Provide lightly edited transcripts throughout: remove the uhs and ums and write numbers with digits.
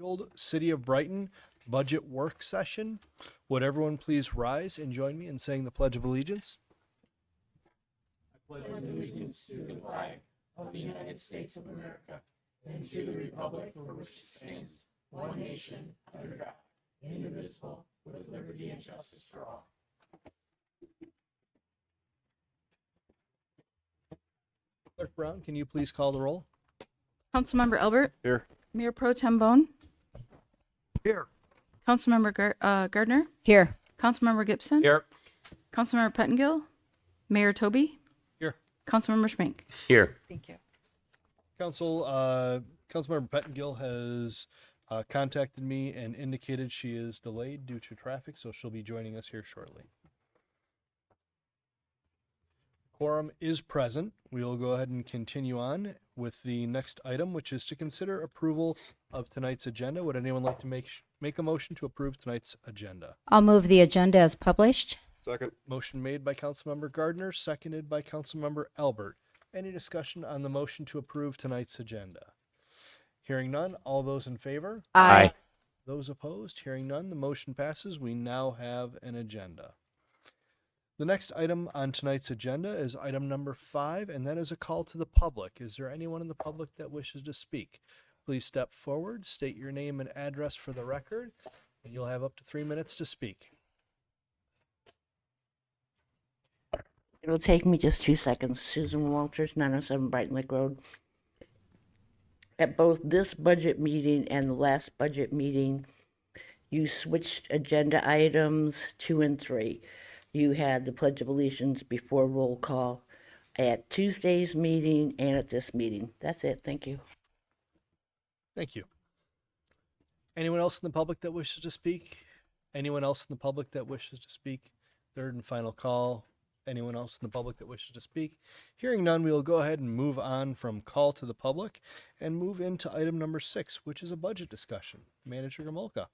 Old City of Brighton budget work session. Would everyone please rise and join me in saying the Pledge of Allegiance? Allegiance to the flag of the United States of America and to the republic for which it stands, one nation, under God, indivisible, with liberty and justice for all. Clerk Brown, can you please call the roll? Councilmember Albert. Here. Mayor Pro Tem Bone. Here. Councilmember Gardner. Here. Councilmember Gibson. Here. Councilmember Pettingill. Mayor Toby. Here. Councilmember Schmank. Here. Thank you. Councilmember Pettingill has contacted me and indicated she is delayed due to traffic, so she'll be joining us here shortly. Quorum is present. We will go ahead and continue on with the next item, which is to consider approval of tonight's agenda. Would anyone like to make a motion to approve tonight's agenda? I'll move the agenda as published. Second. Motion made by Councilmember Gardner, seconded by Councilmember Albert. Any discussion on the motion to approve tonight's agenda? Hearing none, all those in favor? Aye. Those opposed? Hearing none, the motion passes. We now have an agenda. The next item on tonight's agenda is item number 5, and that is a call to the public. Is there anyone in the public that wishes to speak? Please step forward, state your name and address for the record, and you'll have up to 3 minutes to speak. It'll take me just 2 seconds. Susan Walters, 907 Brighton Lake Road. At both this budget meeting and the last budget meeting, you switched agenda items 2 and 3. You had the Pledge of Allegiance before roll call at Tuesday's meeting and at this meeting. That's it. Thank you. Thank you. Anyone else in the public that wishes to speak? Anyone else in the public that wishes to speak? Third and final call. Anyone else in the public that wishes to speak? Hearing none, we will go ahead and move on from call to the public and move into item number 6, which is a budget discussion. Manager Gamolka.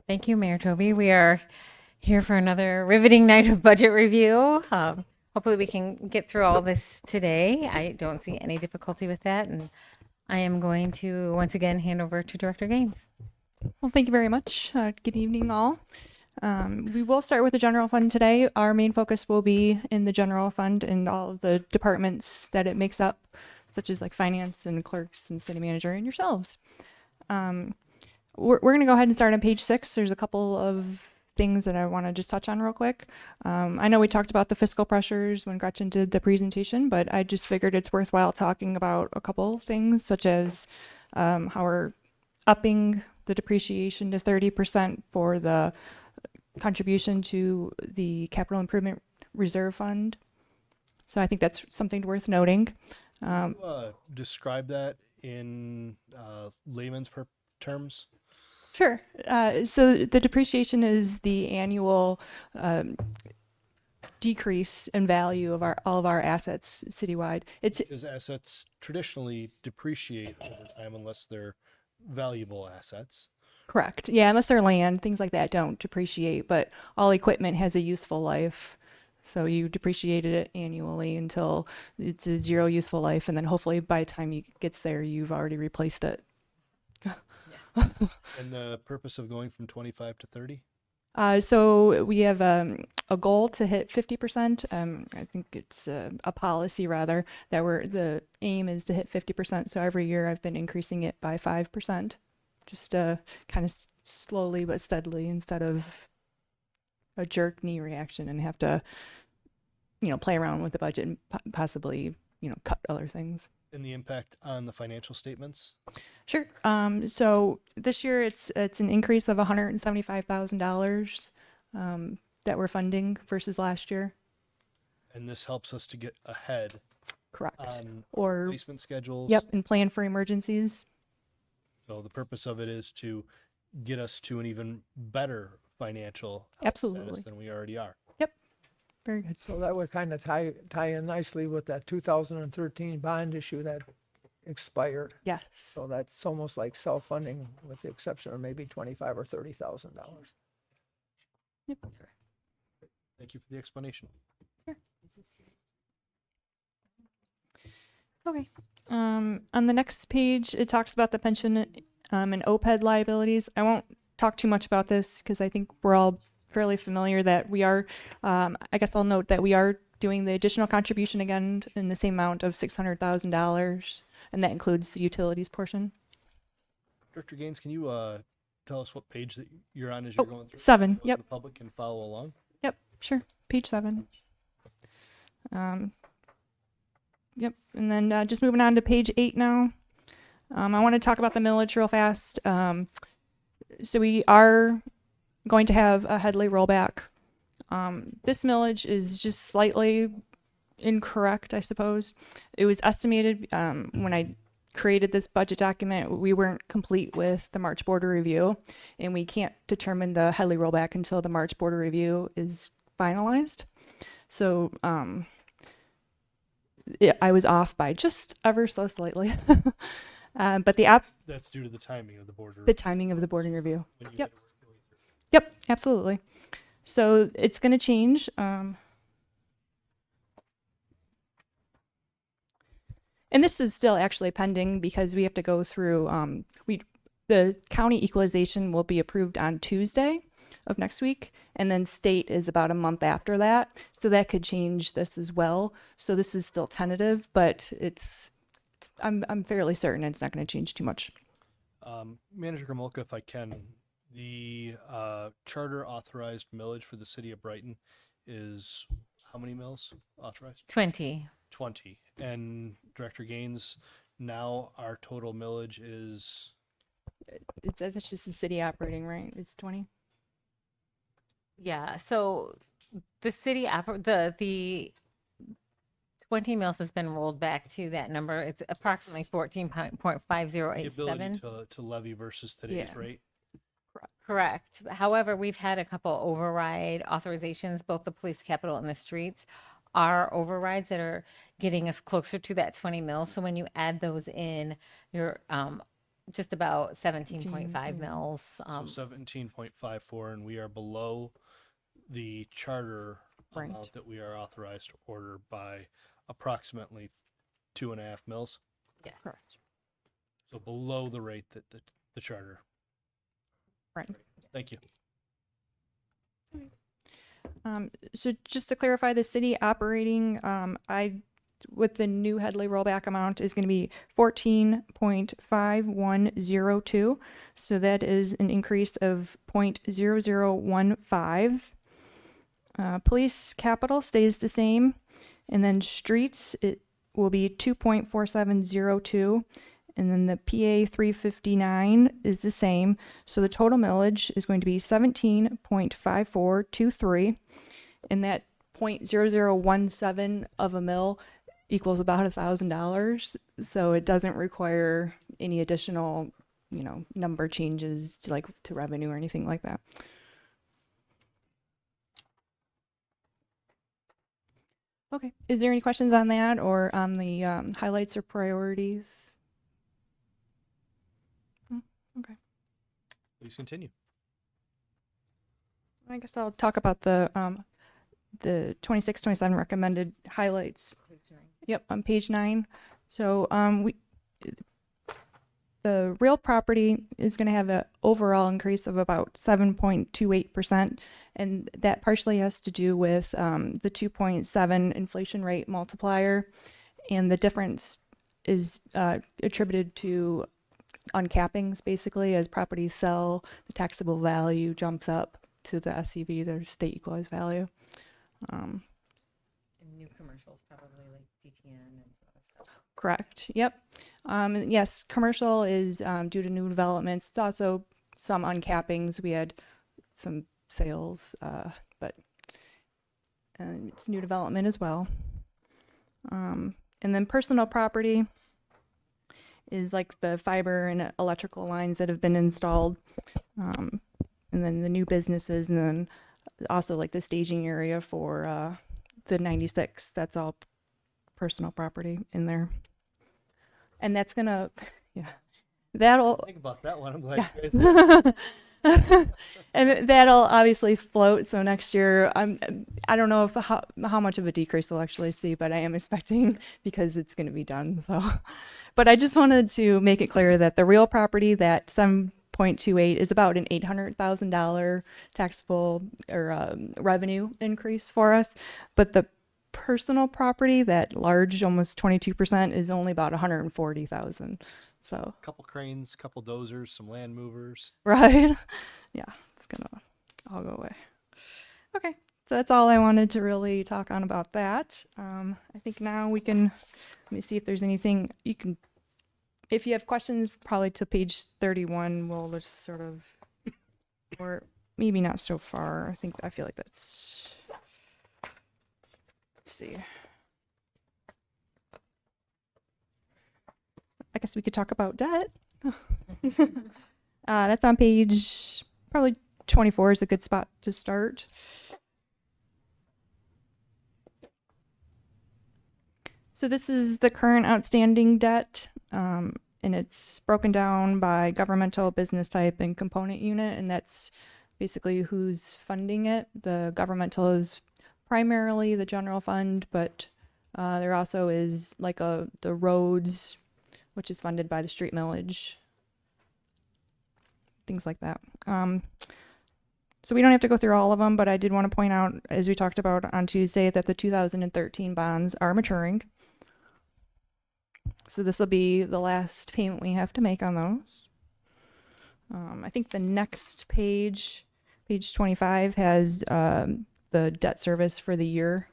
Thank you, Mayor Toby. We are here for another riveting night of budget review. Hopefully we can get through all this today. I don't see any difficulty with that. And I am going to once again hand over to Director Gaines. Well, thank you very much. Good evening, all. We will start with the general fund today. Our main focus will be in the general fund and all of the departments that it makes up, such as like finance and clerks and city manager and yourselves. We're going to go ahead and start on page 6. There's a couple of things that I want to just touch on real quick. I know we talked about the fiscal pressures when Gretchen did the presentation, but I just figured it's worthwhile talking about a couple things, such as how we're upping the depreciation to 30% for the contribution to the capital improvement reserve fund. So I think that's something worth noting. Can you describe that in layman's terms? Sure. So the depreciation is the annual decrease in value of all of our assets citywide. Because assets traditionally depreciate over time unless they're valuable assets. Correct. Yeah, unless they're land, things like that don't depreciate, but all equipment has a useful life. So you depreciated it annually until it's a zero useful life, and then hopefully by the time it gets there, you've already replaced it. And the purpose of going from 25 to 30? So we have a goal to hit 50%. I think it's a policy rather that the aim is to hit 50%. So every year I've been increasing it by 5%, just kind of slowly but steadily instead of a jerk knee reaction and have to, play around with the budget and possibly, cut other things. And the impact on the financial statements? Sure. So this year it's an increase of $175,000 that we're funding versus last year. And this helps us to get ahead. Correct. On Or replacement schedules. Yep, and plan for emergencies. So the purpose of it is to get us to an even better financial Absolutely status than we already are. Yep. Very good. So that would kind of tie in nicely with that 2013 bond issue that expired. Yes. So that's almost like self-funding with the exception of maybe $25,000 or $30,000. Yep. Thank you for the explanation. Okay. On the next page, it talks about the pension and OPEB liabilities. I won't talk too much about this because I think we're all fairly familiar that we are, I guess I'll note that we are doing the additional contribution again in the same amount of $600,000, and that includes the utilities portion. Director Gaines, can you tell us what page that you're on as you're going through? 7, So yep. the public can follow along. Yep, sure. Page 7. Yep, and then just moving on to page 8 now. I want to talk about the millage real fast. So we are going to have a Headley rollback. This millage is just slightly incorrect, I suppose. It was estimated when I created this budget document, we weren't complete with the March border review, and we can't determine the Headley rollback until the March border review is finalized. So I was off by just ever so slightly. But That's due to the timing of the border. the timing of the boarding review. when you Yep. had to work your way through. Yep, absolutely. So it's going to change. And this is still actually pending because we have to go through, the county equalization will be approved on Tuesday of next week, and then state is about a month after that. So that could change this as well. So this is still tentative, but I'm fairly certain it's not going to change too much. Manager Gromolka, if I can, the charter authorized millage for the city of Brighton is how many mills authorized? 20. 20. And Director Gaines, now our total millage is That's just the city operating, right? It's 20. Yeah. So the city the 20 mills has been rolled back to that number. It's approximately the ability 14.5087. to levy versus today's Yeah. rate. Correct. However, we've had a couple override authorizations, both the police capital and the streets are overrides that are getting us closer to that 20 mils. So when you add those in, you're just about 17.5 mils. So 17.54, and we are below the charter Right. amount that we are authorized to order by approximately 2.5 mils. Yes. Correct. So below the rate that the charter. Right. Thank you. So just to clarify, the city operating, with the new Headley rollback amount is going to be 14.5102. So that is an increase of 0.0015. Police capital stays the same, and then streets it will be 2.4702, and then the PA 359 is the same. So the total millage is going to be 17.5423, and that 0.0017 of a mill equals about $1,000. So it doesn't require any additional, number changes to revenue or anything like that. Okay. Is there any questions on that or on the highlights or priorities? Okay. Please continue. I guess I'll talk about the 26-27 recommended highlights. Yep, on page 9. So the real property is going to have an overall increase of about 7.28%, and that partially has to do with the 2.7 inflation rate multiplier, and the difference is attributed to uncappings, basically. As properties sell, the taxable value jumps up to the SEV, their state equalized value. And new commercials, probably like DTN and other stuff. Correct. Yep. Yes, commercial is due to new developments. It's also some uncappings. We had some sales, but it's new development as well. And then personal property is like the fiber and electrical lines that have been installed. And then the new businesses, and then also like the staging area for the 96. That's all personal property in there. And that's gonna, that'll, Think about that one. I'm glad Yeah. you guys did. And that'll obviously float. So next year, I don't know if how much of a decrease we'll actually see, but I am expecting because it's going to be done. So, but I just wanted to make it clear that the real property, that 7.28, is about an $800,000 taxable or revenue increase for us, but the personal property, that large, almost 22%, is only about 140,000. So Couple cranes, couple dozers, some land movers. right, yeah, it's gonna all go away. Okay, so that's all I wanted to really talk on about that. I think now we can let me see if there's anything you can. If you have questions, probably to page 31, we'll just sort of, or maybe not so far. I feel like that's. Let's see. I guess we could talk about debt. That's on page probably 24 is a good spot to start. So this is the current outstanding debt, and it's broken down by governmental, business type, and component unit, and that's basically who's funding it. The governmental is primarily the general fund, but there also is like the roads, which is funded by the street millage, things like that. So we don't have to go through all of them, but I did want to point out, as we talked about on Tuesday, that the 2013 bonds are maturing. So this will be the last payment we have to make on those. I think the next page, page 25, has the debt service for the year.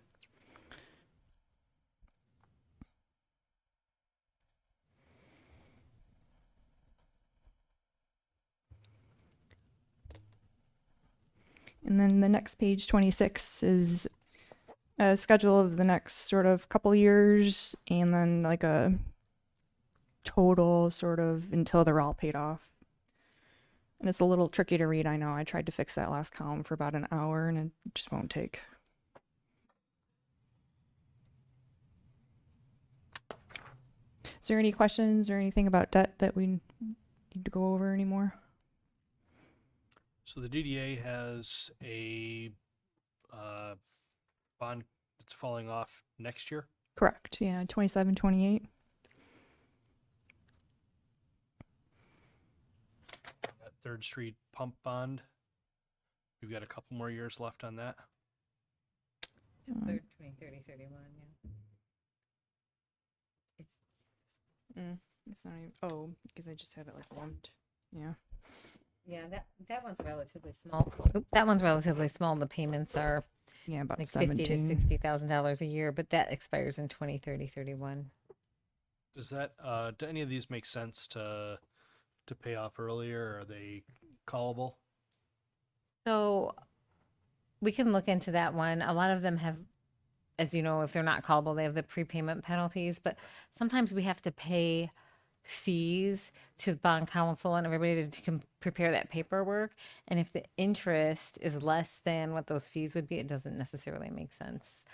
And then the next page, 26, is a schedule of the next sort of couple years, and then like a total sort of until they're all paid off. And it's a little tricky to read, I know. I tried to fix that last column for about an hour, and it just won't take. Is there any questions or anything about debt that we need to go over anymore? So the DDA has a bond that's falling off next year. Correct, yeah, 27, 28. That Third Street pump bond. We've got a couple more years left on that. Third, 20, 30, 31, yeah. It's not even, oh, because I just have it like lumped. Yeah. Yeah, that one's relatively small. That one's relatively small. The payments are Yeah, about like 17. $50,000 to $60,000 a year, but that expires in 2030, 31. Does that do any of these make sense to pay off earlier? Or are they callable? So we can look into that one. A lot of them have, as you know, if they're not callable, they have the prepayment penalties, but sometimes we have to pay fees to bond counsel and everybody to prepare that paperwork. And if the interest is less than what those fees would be, it doesn't necessarily make sense.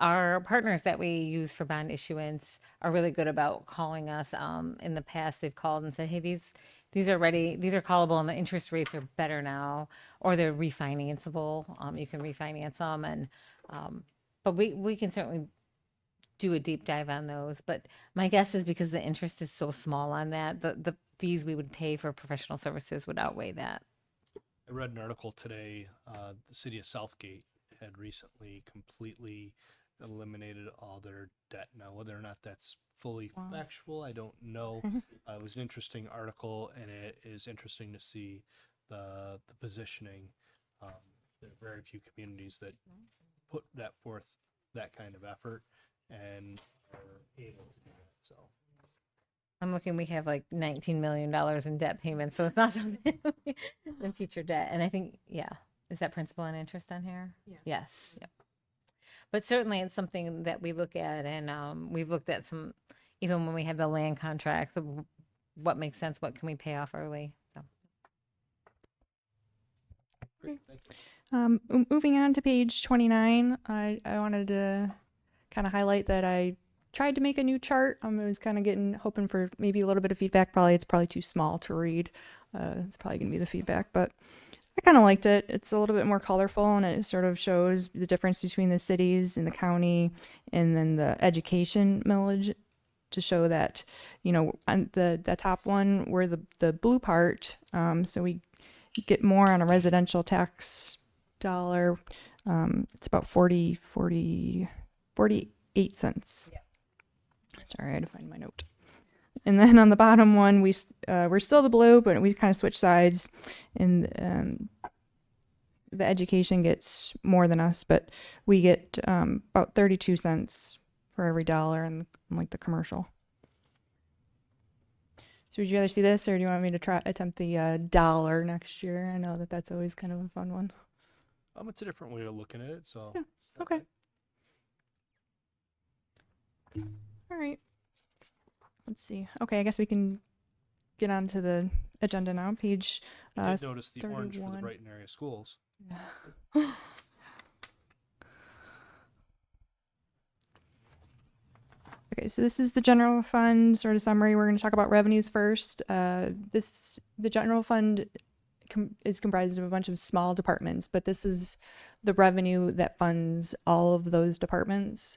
Our partners that we use for bond issuance are really good about calling us. In the past, they've called and said, hey, these are ready, these are callable, and the interest rates are better now, or they're refinanceable. You can refinance them, and but we can certainly do a deep dive on those. But my guess is because the interest is so small on that, the fees we would pay for professional services would outweigh that. I read an article today. The city of Southgate had recently completely eliminated all their debt. Now, whether or not that's fully factual, I don't know. It was an interesting article, and it is interesting to see the positioning. There are very few communities that put that forth, that kind of effort, and are able to do that. So I'm looking, we have like $19 million in debt payments, so it's not something in future debt. And I think, yeah, is that principal and interest on here? Yeah. Yes. Yep. But certainly it's something that we look at, and we've looked at some, even when we had the land contracts, of what makes sense, what can we pay off early. So. great, thank you. Moving on to page 29, I wanted to kind of highlight that I tried to make a new chart. I was kind of hoping for maybe a little bit of feedback. It's probably too small to read. It's probably going to be the feedback, but I kind of liked it. It's a little bit more colorful, and it sort of shows the difference between the cities and the county, and then the education millage, to show that, you know, on the top one, we're the blue part. So we get more on a residential tax dollar. It's about 48 cents. Sorry, I had to find my note. And then on the bottom one, we're still the blue, but we kind of switch sides, and the education gets more than us, but we get about 32 cents for every dollar in like the commercial. So would you rather see this, or do you want me to attempt the dollar next year? I know that's always kind of a fun one. It's a different way of looking at it, so. Yeah. Okay. All right. Let's see. Okay, I guess we can get on to the agenda now. Page I did notice the orange for the 31. Brighton area schools. Okay, so this is the general fund sort of summary. We're going to talk about revenues first. The general fund is comprised of a bunch of small departments, but this is the revenue that funds all of those departments,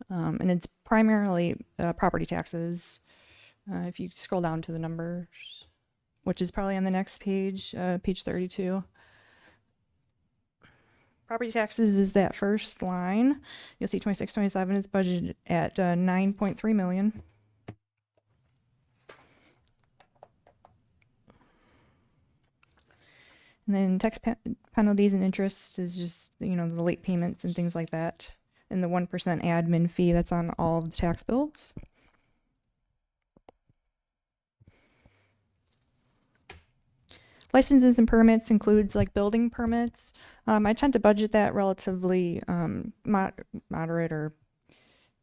and it's primarily property taxes. If you scroll down to the numbers, which is probably on the next page, page 32. Property taxes is that first line. You'll see 26-27 is budgeted at 9.3 million. And then tax penalties and interest is just, you know, the late payments and things like that. And the 1% admin fee that's on all of the tax bills. Licenses and permits includes like building permits. I tend to budget that relatively moderate or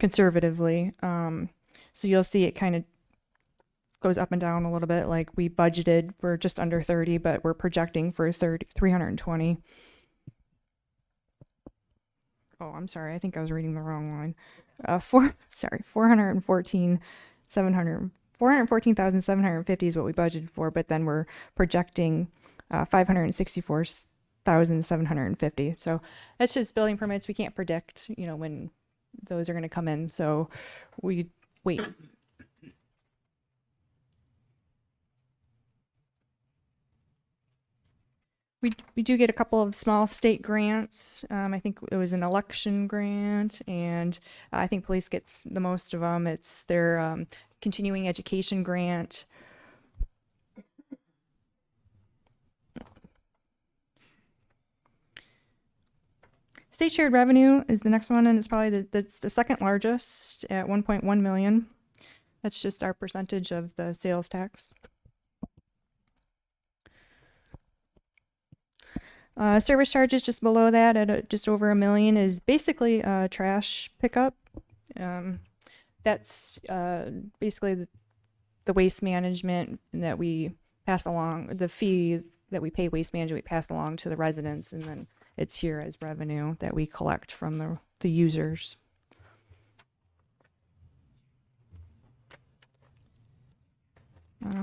conservatively. So you'll see it kind of goes up and down a little bit. Like we budgeted for just under 30, but we're projecting for 320. Oh, I'm sorry. I think I was reading the wrong line. 414,750 is what we budgeted for, but then we're projecting 564,750. So that's just building permits. We can't predict, you know, when those are going to come in. So we wait. We do get a couple of small state grants. I think it was an election grant, and I think police gets the most of them. It's their continuing education grant. State shared revenue is the next one, and it's probably the second largest at 1.1 million. That's just our percentage of the sales tax. Service charges just below that at just over $1 million is basically trash pickup. That's basically the waste management that we pass along, the fee that we pay waste management, we pass along to the residents, and then it's here as revenue that we collect from the users.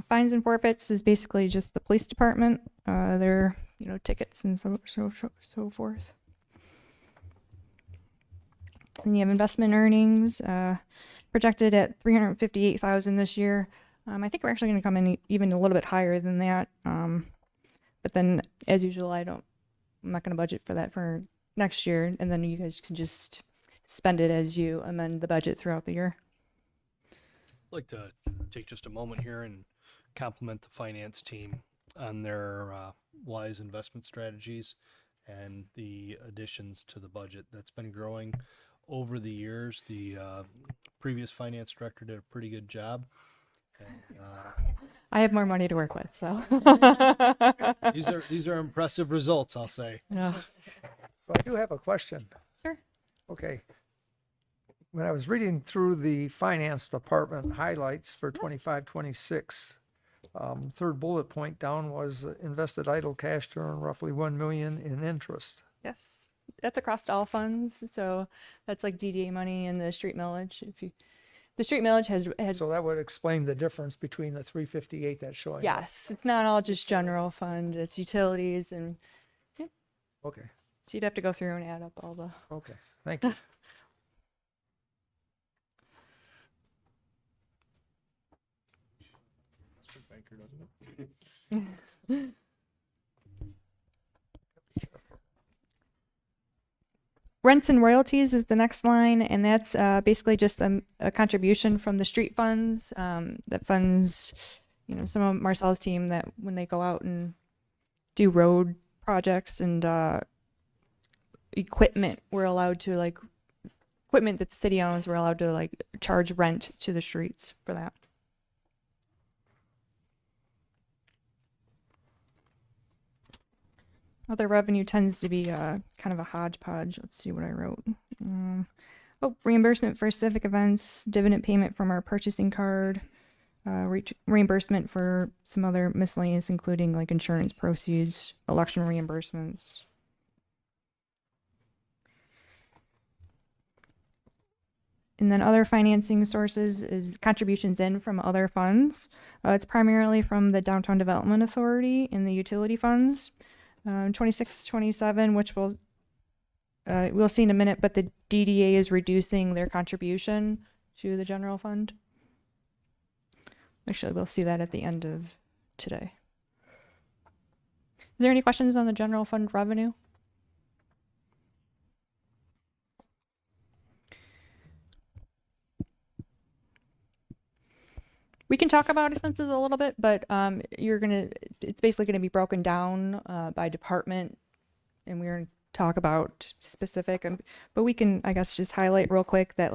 Fines and forfeits is basically just the police department. Their tickets and so forth. And you have investment earnings projected at $358,000 this year. I think we're actually going to come in even a little bit higher than that. But then, as usual, I'm not going to budget for that for next year, and then you guys can just spend it as you amend the budget throughout the year. I'd like to take just a moment here and compliment the finance team on their wise investment strategies and the additions to the budget that's been growing over the years. The previous finance director did a pretty good job. And, I have more money to work with, so. these are impressive results, I'll say. Yeah. So I do have a question. Sure. Okay. When I was reading through the finance department highlights for 25-26, third bullet point down was invested idle cash to earn roughly $1 million in interest. Yes, that's across all funds. So that's like DDA money and the street millage. The street millage has So that would explain the difference between the 358 that's showing. up. yes, it's not all just general fund, it's utilities, and Okay, so you'd have to go through and add up all the. okay, thank you. Rents and royalties is the next line, and that's basically just a contribution from the street funds that funds, some of Marcel's team that when they go out and do road projects and equipment, we're allowed to equipment that the city owns, we're allowed to charge rent to the streets for that. Other revenue tends to be kind of a hodgepodge. Let's see what I wrote. Reimbursement for civic events, dividend payment from our purchasing card, reimbursement for some other miscellaneous, including insurance proceeds, election reimbursements. And then other financing sources is contributions in from other funds. It's primarily from the Downtown Development Authority and the utility funds. 26, 27, which we'll see in a minute, but the DDA is reducing their contribution to the general fund. Actually, we'll see that at the end of today. Is there any questions on the general fund revenue? We can talk about expenses a little bit, but it's basically gonna be broken down by department, and we're gonna talk about specific. But we can, I guess, just highlight real quick that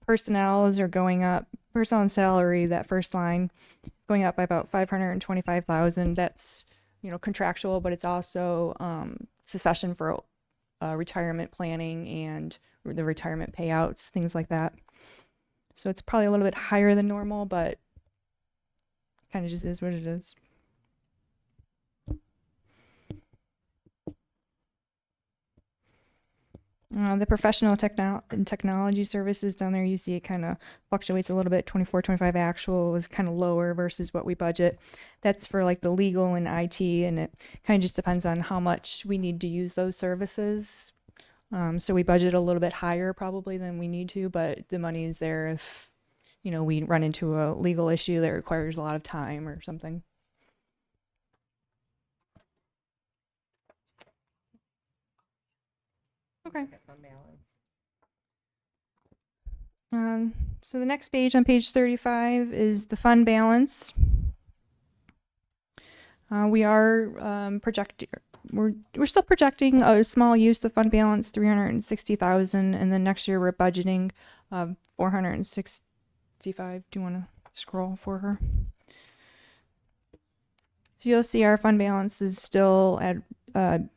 personnels are going up. Personnel and salary, that first line, going up by about 525,000. That's contractual, but it's also succession for retirement planning and the retirement payouts, things like that. So it's probably a little bit higher than normal, but kind of just is what it is. The professional technology services down there, you see it kind of fluctuates a little bit. 24, 25 actual is kind of lower versus what we budget. That's for the legal and IT, and it kind of just depends on how much we need to use those services. So we budget a little bit higher probably than we need to, but the money is there if, we run into a legal issue that requires a lot of time or something. Okay. So the next page on page 35 is the fund balance. We are we're still projecting a small use of fund balance, 360,000, and then next year we're budgeting 465. Do you want to scroll for her? So you'll see our fund balance is still at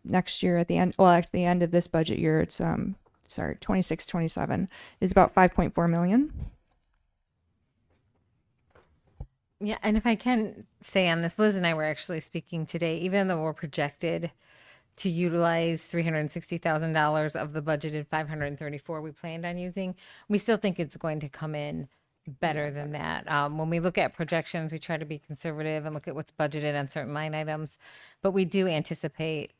next year at the end. Well, at the end of this budget year, it's 26, 27 is about 5.4 million. Yeah, and if I can say on this, Liz and I were actually speaking today, even though we're projected to utilize $360,000 of the budgeted 534 we planned on using, we still think it's going to come in better than that. When we look at projections, we try to be conservative and look at what's budgeted on certain line items, but we do anticipate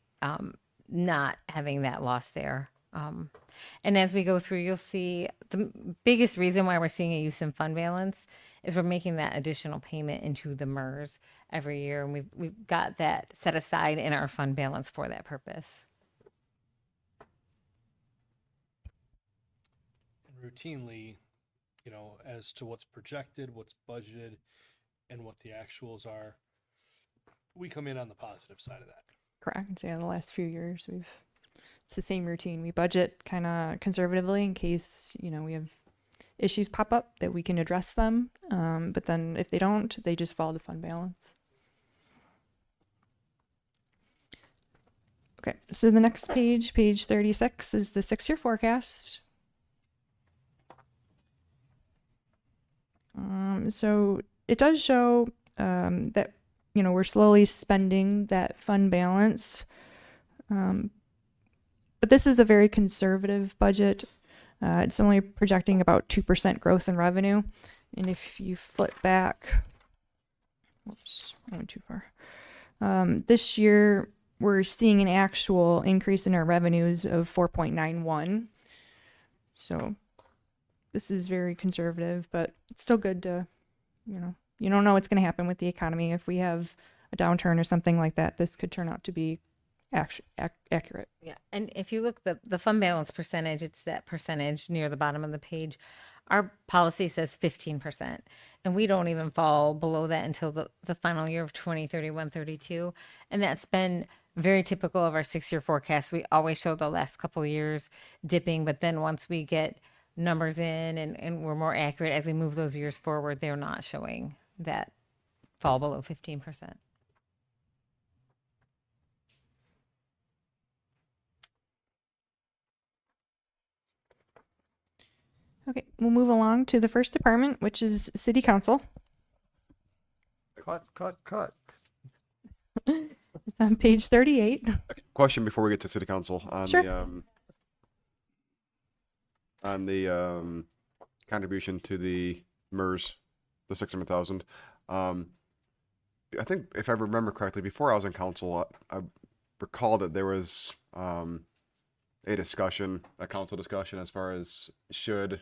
not having that loss there. And as we go through, you'll see the biggest reason why we're seeing a use in fund balance is we're making that additional payment into the MERS every year, and we've got that set aside in our fund balance for that purpose. And routinely, as to what's projected, what's budgeted, and what the actuals are, we come in on the positive side of that. Correct. So yeah, the last few years it's the same routine. We budget kind of conservatively in case, we have issues pop up that we can address them. But then if they don't, they just fall to fund balance. Okay. So the next page 36 is the 6-year forecast. So it does show, that, we're slowly spending that fund balance. But this is a very conservative budget. It's only projecting about 2% growth in revenue. And if you flip back, whoops, I went too far. This year, we're seeing an actual increase in our revenues of 4.91. So this is very conservative, but it's still good to, you don't know what's going to happen with the economy. If we have a downturn or something like that, this could turn out to be accurate. Yeah, and if you look the fund balance percentage, it's that percentage near the bottom of the page. Our policy says 15%, and we don't even fall below that until the final year of 2031, 32, and that's been very typical of our 6-year forecast. We always show the last couple of years dipping, but then once we get numbers in and we're more accurate as we move those years forward, they're not showing that fall below 15%. Okay, we'll move along to the first department, which is City Council. Cut. It's on page 38. Question before we get to city council on Sure. the contribution to the MERS, the 600,000. I think if I remember correctly, before I was in council, I recall that there was a council discussion as far as should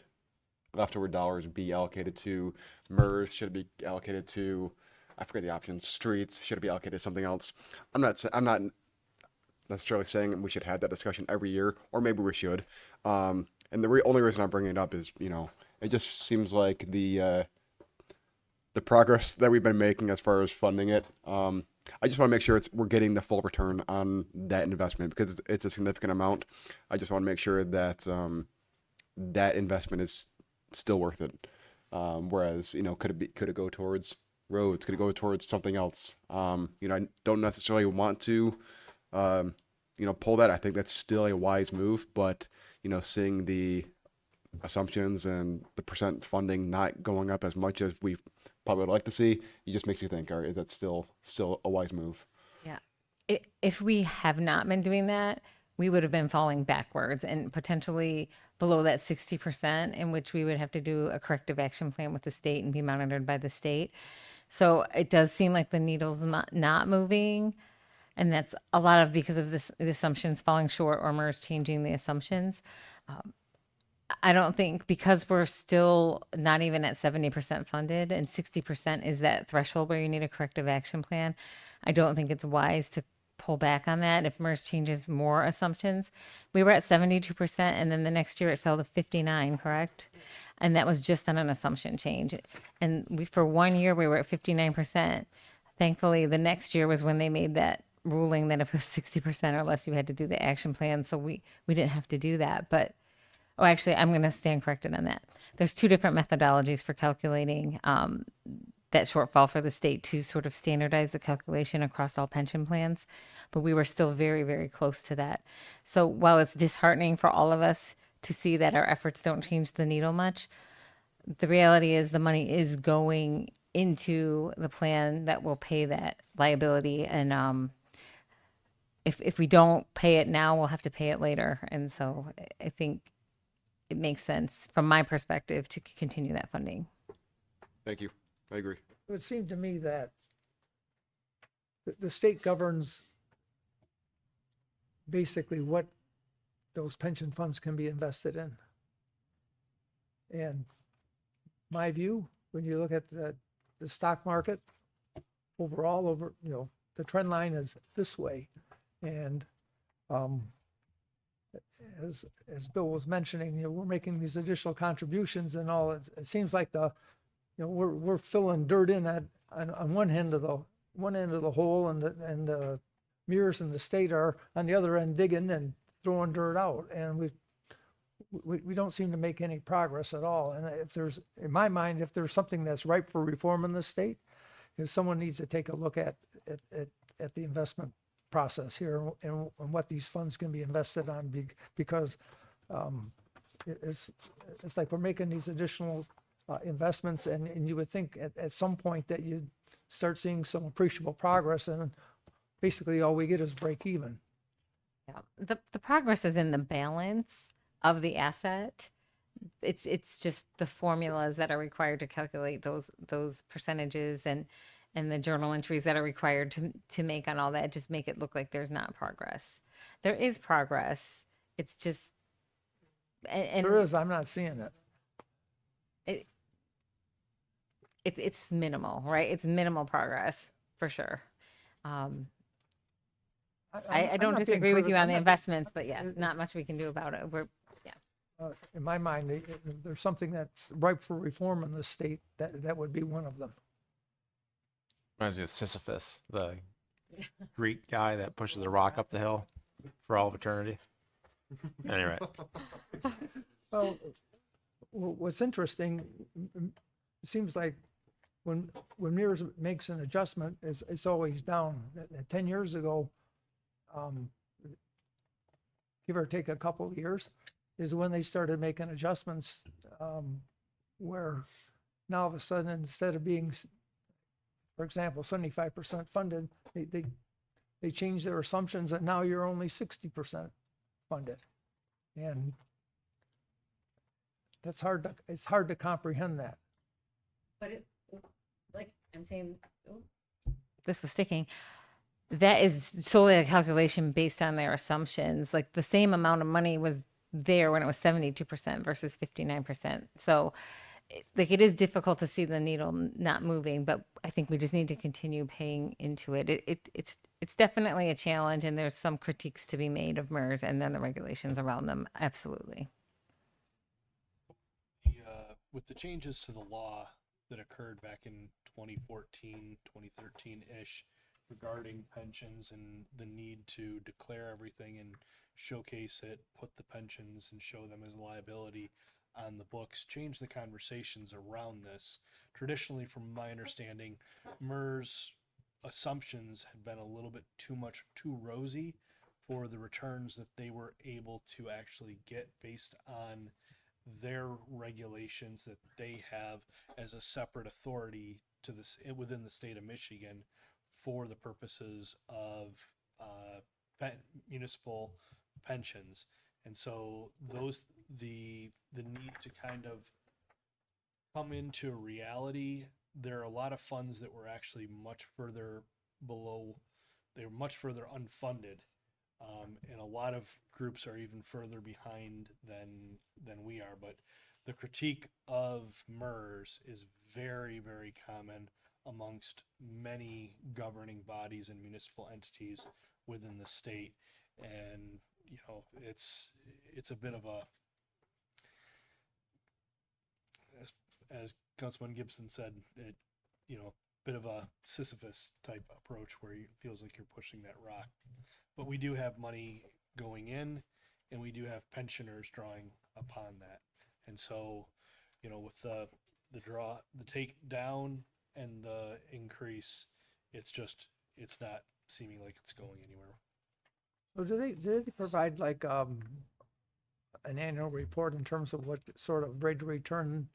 leftover dollars be allocated to MERS, should it be allocated to, I forget the options, streets, should it be allocated to something else? I'm not necessarily saying we should have that discussion every year, or maybe we should. And the only reason I'm bringing it up is, it just seems like the progress that we've been making as far as funding it. I just want to make sure we're getting the full return on that investment because it's a significant amount. I just want to make sure that that investment is still worth it. Whereas, could it go towards roads? Could it go towards something else? I don't necessarily want to, pull that. I think that's still a wise move, but, seeing the assumptions and the percent funding not going up as much as we probably would like to see, it just makes you think, is that still a wise move? Yeah. If we have not been doing that, we would have been falling backwards and potentially below that 60%, in which we would have to do a corrective action plan with the state and be monitored by the state. So it does seem like the needle's not moving. And that's a lot of because of the assumptions falling short or MERS changing the assumptions. I don't think, because we're still not even at 70% funded and 60% is that threshold where you need a corrective action plan, I don't think it's wise to pull back on that if MERS changes more assumptions. We were at 72%, and then the next year it fell to 59, correct? And that was just on an assumption change. And for 1 year we were at 59%. Thankfully, the next year was when they made that ruling that if it was 60% or less, you had to do the action plan. So we didn't have to do that. But oh, actually, I'm going to stand corrected on that. There's 2 different methodologies for calculating that shortfall for the state to sort of standardize the calculation across all pension plans. But we were still very, very close to that. So while it's disheartening for all of us to see that our efforts don't change the needle much, the reality is the money is going into the plan that will pay that liability. And if we don't pay it now, we'll have to pay it later. And so I think it makes sense from my perspective to continue that funding. Thank you. I agree. It would seem to me that the state governs basically what those pension funds can be invested in. And my view, when you look at the stock market overall, the trend line is this way. And as Bill was mentioning, we're making these additional contributions and all. It seems like we're filling dirt in on one end of the hole, and the mirrors in the state are on the other end digging and throwing dirt out, and we don't seem to make any progress at all. And in my mind, if there's something that's ripe for reform in the state, someone needs to take a look at the investment process here and what these funds can be invested on, because it's like we're making these additional investments, and you would think at some point that you'd start seeing some appreciable progress, and basically all we get is break even. Yeah. The progress is in the balance of the asset it's just the formulas that are required to calculate those percentages and the journal entries that are required to make on all that just make it look like there's not progress. There is progress. It's just and There is, I'm not seeing it. it's minimal, right? It's minimal progress for sure. I I'm don't not being disagree with you critical. on the I'm not- investments, but yeah, not much we can do about it. In my mind, there's something that's ripe for reform in the state, that would be one of them. Reminds me of Sisyphus, the Greek guy that pushes a rock up the hill for all of eternity. Anyway, Well, what's interesting, it seems like when MERS makes an adjustment, it's always down. 10 years ago, give or take a couple of years, is when they started making adjustments, where now all of a sudden, instead of being, for example, 75% funded, they changed their assumptions, and now you're only 60% funded. And it's hard to comprehend that. But like I'm saying, this was sticking. That is solely a calculation based on their assumptions. Like the same amount of money was there when it was 72% versus 59%. So like it is difficult to see the needle not moving, but I think we just need to continue paying into it. It's definitely a challenge, and there's some critiques to be made of MERS and then the regulations around them. Absolutely. With the changes to the law that occurred back in 2014, 2013-ish regarding pensions and the need to declare everything and showcase it, put the pensions and show them as a liability on the books, change the conversations around this. Traditionally, from my understanding, MERS assumptions had been a little bit too rosy for the returns that they were able to actually get based on their regulations that they have as a separate authority to this within the state of Michigan for the purposes of municipal pensions. And so the need to kind of come into reality, there are a lot of funds that were actually much further below, they were much further unfunded. And a lot of groups are even further behind than we are. But the critique of MERS is very, very common amongst many governing bodies and municipal entities within the state. And, you know, it's a bit of a, as Councilman Gibson said, bit of a Sisyphus type approach where it feels like you're pushing that rock. But we do have money going in, and we do have pensioners drawing upon that. And so, with the take down and the increase, it's not seeming like it's going anywhere. So do they provide like an annual report in terms of what sort of rate of return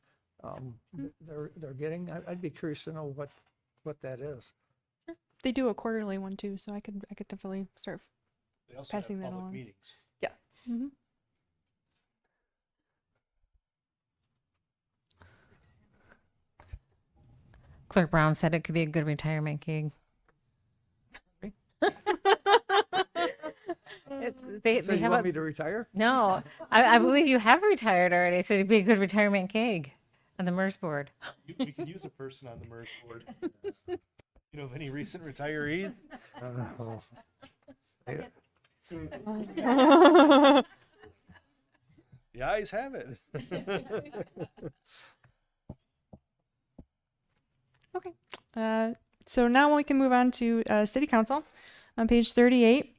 they're getting? I'd be curious to know what that is. They do a quarterly one too, so I could definitely start They also passing have that public along. meetings. Yeah. Mm-hmm. Clerk Brown said it could be a good retirement gig. They So you have want me to retire? no, I believe you have retired already. So it'd be a good retirement gig on the MERS board. We could use a person on the MERS board. You know of any recent retirees? I don't know. The eyes have it. Okay. So now we can move on to City Council on page 38.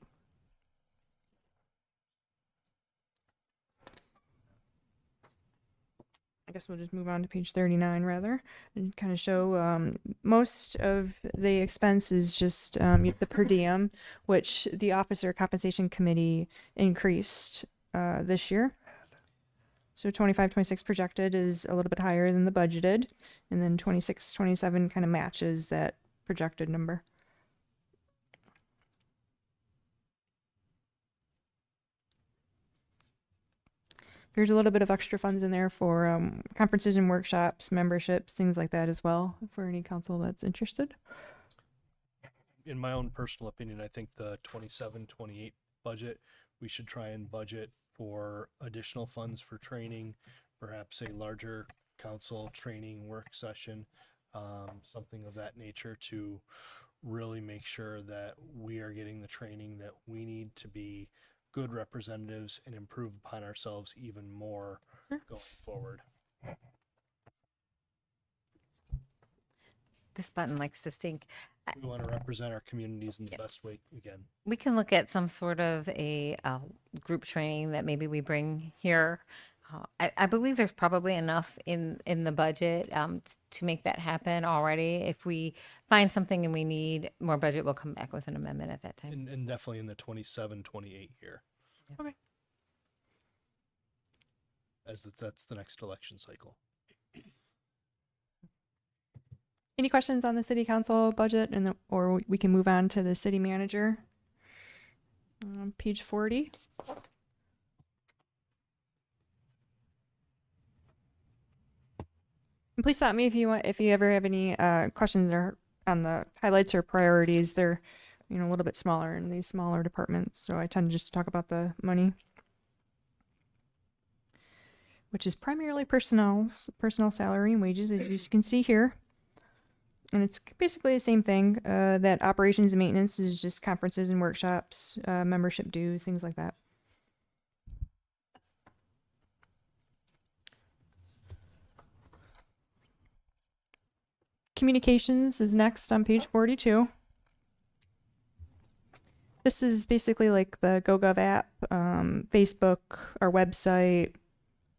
I guess we'll just move on to page 39 rather, and kind of show most of the expense is just the per diem, which the Officer Compensation Committee increased this year. So 25-26 projected is a little bit higher than the budgeted, and then 26-27 kind of matches that projected number. There's a little bit of extra funds in there for conferences and workshops, memberships, things like that as well, for any council that's interested. In my own personal opinion, I think the 27-28 budget, we should try and budget for additional funds for training, perhaps a larger council training work session, something of that nature, to really make sure that we are getting the training that we need to be good representatives and improve upon ourselves even more going forward. This button likes to stink. We want to represent our communities in the best way we can. We can look at some sort of a group training that maybe we bring here. I believe there's probably enough in the budget to make that happen already. If we find something and we need more budget, we'll come back with an amendment at that time. And definitely in the 27-28 year. Okay. That's the next election cycle. Any questions on the city council budget, or we can move on to the city manager? Page 40. And please stop me if you ever have any questions or on the highlights or priorities. They're a little bit smaller in these smaller departments, so I tend just to talk about the money, which is primarily personnel salary and wages, as you can see here. And it's basically the same thing. That operations and maintenance is just conferences and workshops, membership dues, things like that. Communications is next on page 42. This is basically like the GoGov app, Facebook, our website.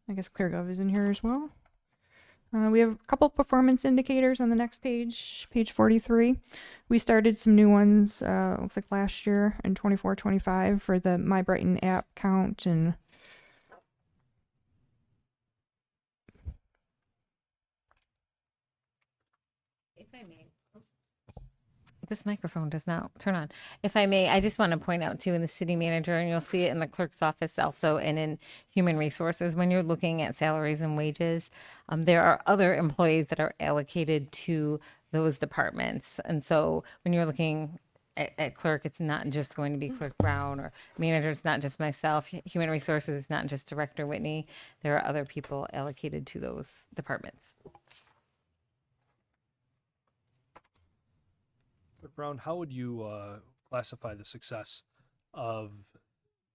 I guess ClearGov is in here as well. We have a couple performance indicators on the next page, page 43. We started some new ones, looks like last year in 24-25 for the My Brighton app count and This microphone does not turn on. If I may, I just want to point out too, in the city manager, and you'll see it in the clerk's office also, and in human resources, when you're looking at salaries and wages, there are other employees that are allocated to those departments. And so when you're looking at clerk, it's not just going to be Clerk Brown, or manager, it's not just myself. Human resources, it's not just Director Whitney. There are other people allocated to those departments. Brown, how would you classify the success of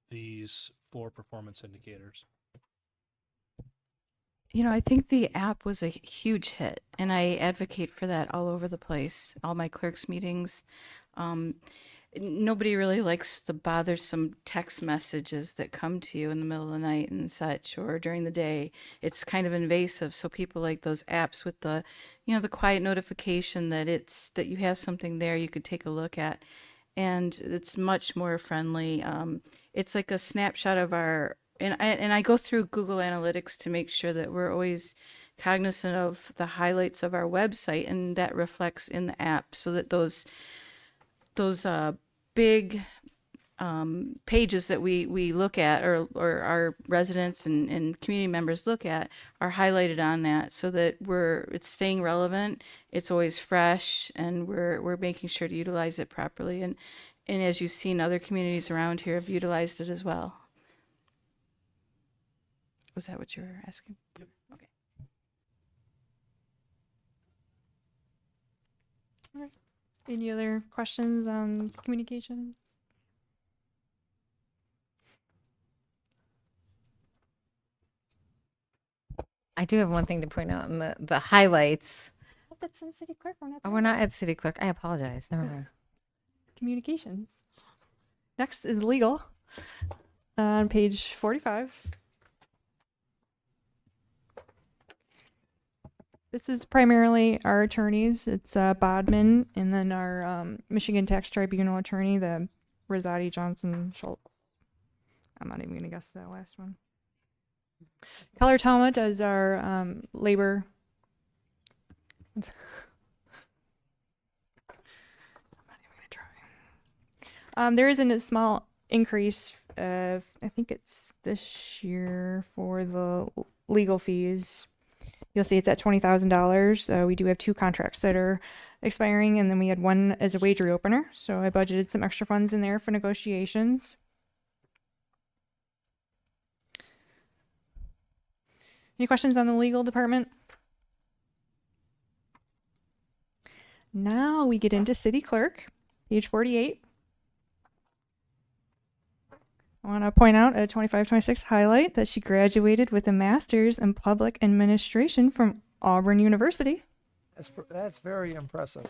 these 4 performance indicators? I think the app was a huge hit, and I advocate for that all over the place. All my clerks meetings. Nobody really likes the bothersome text messages that come to you in the middle of the night and such, or during the day. It's kind of invasive. So people like those apps with the, the quiet notification that you have something there you could take a look at, and it's much more friendly. It's like a snapshot of our, and I go through Google Analytics to make sure that we're always cognizant of the highlights of our website, and that reflects in the app, so that those big pages that we look at, or our residents and community members look at, are highlighted on that, so that it's staying relevant, it's always fresh, and we're making sure to utilize it properly. And as you've seen, other communities around here have utilized it as well. Was that what you were asking? Yep. Okay. All right. Any other questions on communications? I do have one thing to point out in the highlights. Oh, that's in city clerk. We're not at the city clerk. I apologize. Never mind. Communications. Next is legal on page 45. This is primarily our attorneys. It's Bodman, and then our Michigan Tax Tribunal attorney, the Rosati Johnson Schultz. I'm not even going to guess that last one. Keller Toma does our labor. I'm not even going to try. There is a small increase I think it's this year for the legal fees. You'll see it's at $20,000. We do have 2 contracts that are expiring, and then we had one as a wage reopener. So I budgeted some extra funds in there for negotiations. Any questions on the legal department? Now we get into city clerk, page 48. I want to point out a 25-26 highlight that she graduated with a master's in public administration from Auburn University. That's very impressive.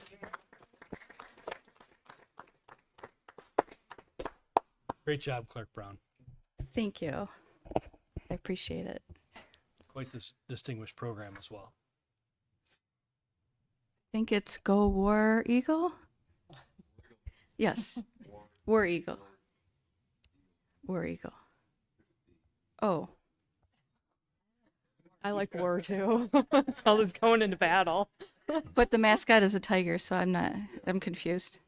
Great job, Clerk Brown. Thank you. I appreciate it. Quite this distinguished program as well. I think it's Go War Eagle. Yes, War Eagle. War Eagle. Oh, I like war too. That's how it's going into battle. but the mascot is a tiger, so I'm confused.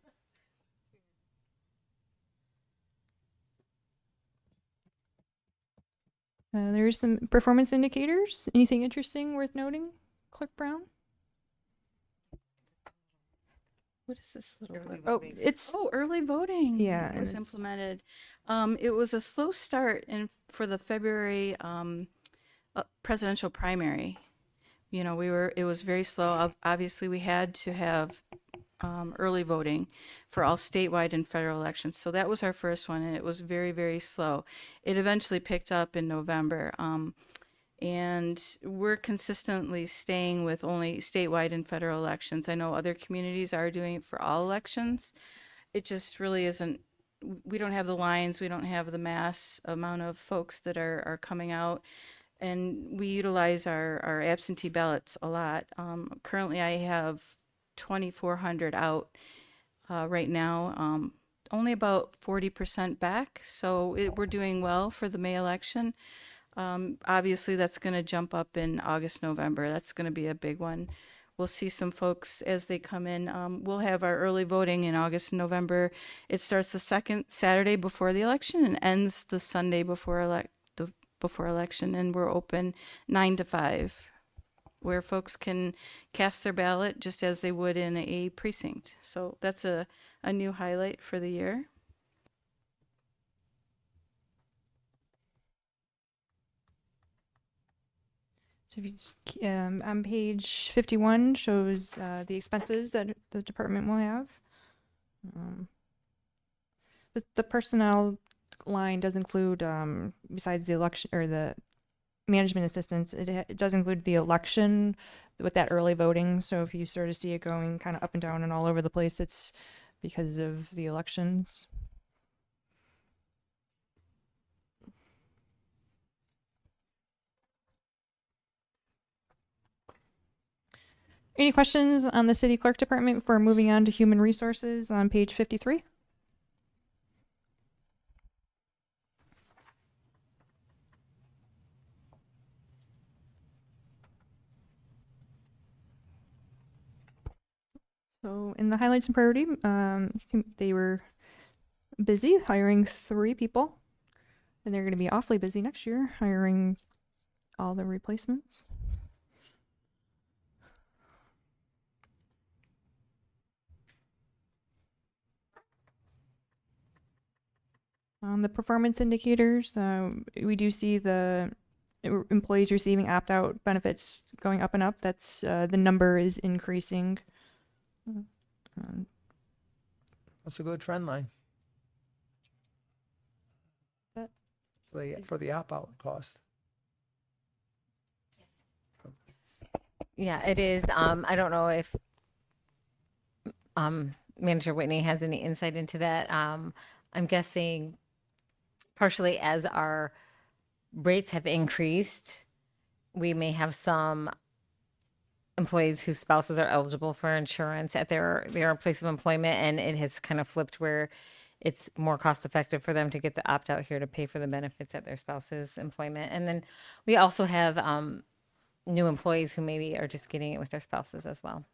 There's some performance indicators. Anything interesting worth noting, Clerk Brown? What is this little? Oh, it's Early voting. Yeah, and was it's- implemented. It was a slow start for the February presidential primary. You know, it was very slow. Obviously, we had to have early voting for all statewide and federal elections. So that was our first one, and it was very, very slow. It eventually picked up in November. And we're consistently staying with only statewide and federal elections. I know other communities are doing it for all elections. It just really isn't, we don't have the lines, we don't have the mass amount of folks that are coming out. And we utilize our absentee ballots a lot. Currently, I have 2,400 out right now. Only about 40% back. So we're doing well for the May election. Obviously, that's going to jump up in August, November. That's going to be a big one. We'll see some folks as they come in. We'll have our early voting in August and November. It starts the second Saturday before the election and ends the Sunday before election. And we're open 9 to 5, where folks can cast their ballot just as they would in a precinct. So that's a new highlight for the year. So if you, on page 51 shows the expenses that the department will have. The personnel line does include, besides the election or the management assistance, it does include the election with that early voting. So if you sort of see it going kind of up and down and all over the place, it's because of the elections. Any questions on the city clerk department before moving on to human resources on page 53? So in the highlights and priority, they were busy hiring 3 people, and they're going to be awfully busy next year hiring all the replacements. On the performance indicators, we do see the employees receiving opt-out benefits going up and up. That's the number is increasing. That's a good trend line. That- For the opt-out cost. Yeah, it is. I don't know if Manager Whitney has any insight into that. I'm guessing partially as our rates have increased, we may have some employees whose spouses are eligible for insurance at their place of employment, and it has kind of flipped where it's more cost effective for them to get the opt out here to pay for the benefits at their spouse's employment. And then we also have new employees who maybe are just getting it with their spouses as well.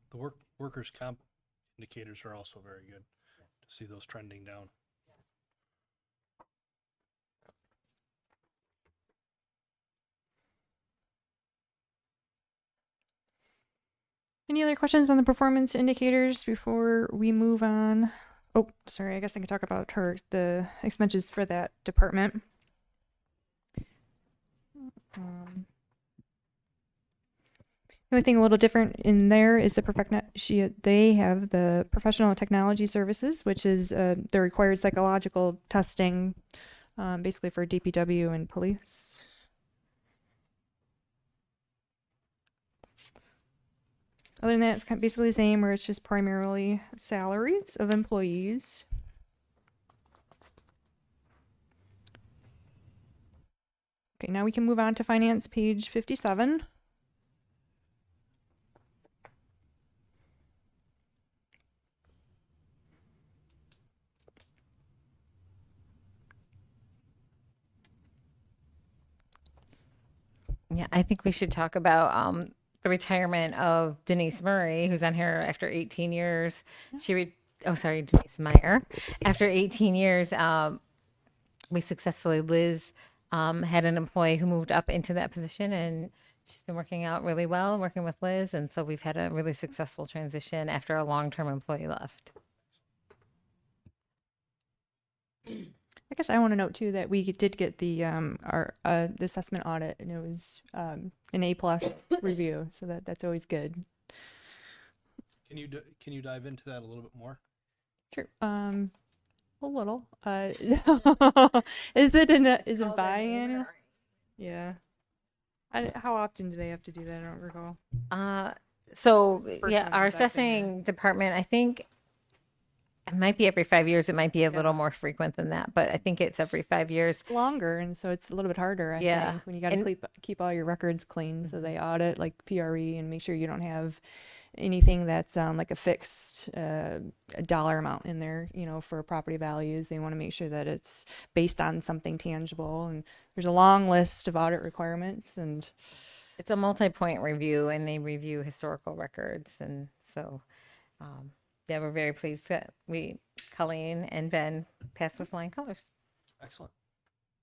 The workers' comp indicators are also very good to see those trending down. Any other questions on the performance indicators before we move on? Oh, sorry. I guess I can talk about the expenses for that department. The only thing a little different in there is they have the professional technology services, which is the required psychological testing, basically for DPW and police. Other than that, it's kind of basically the same, where it's just primarily salaries of employees. Okay, now we can move on to finance, page 57. Yeah, I think we should talk about the retirement of Denise Murray, who's on here after 18 years. Denise Meyer. After 18 years, Liz had an employee who moved up into that position, and she's been working out really well, working with Liz. And so we've had a really successful transition after a long-term employee left. I guess I want to note too that we did get the the assessment audit, and it was an A+ review, so that's always good. Can you dive into that a little bit more? Sure. A little. Is it biannual? Yeah. How often do they have to do that? I don't recall. So First yeah, one's our exactly there. assessing department, I think it might be every 5 years. It might be a little more frequent than that, but I think it's every 5 years. Longer, and so it's a little bit harder. I think when you got to keep all your records clean, so they audit like PRE and make sure you don't have anything that's like a fixed a dollar amount in there. For property values, they want to make sure that it's based on something tangible. And there's a long list of audit requirements, and It's a multi-point review, and they review historical records, and so. Yeah, we're very pleased that Colleen and Ben passed with flying colors. Excellent.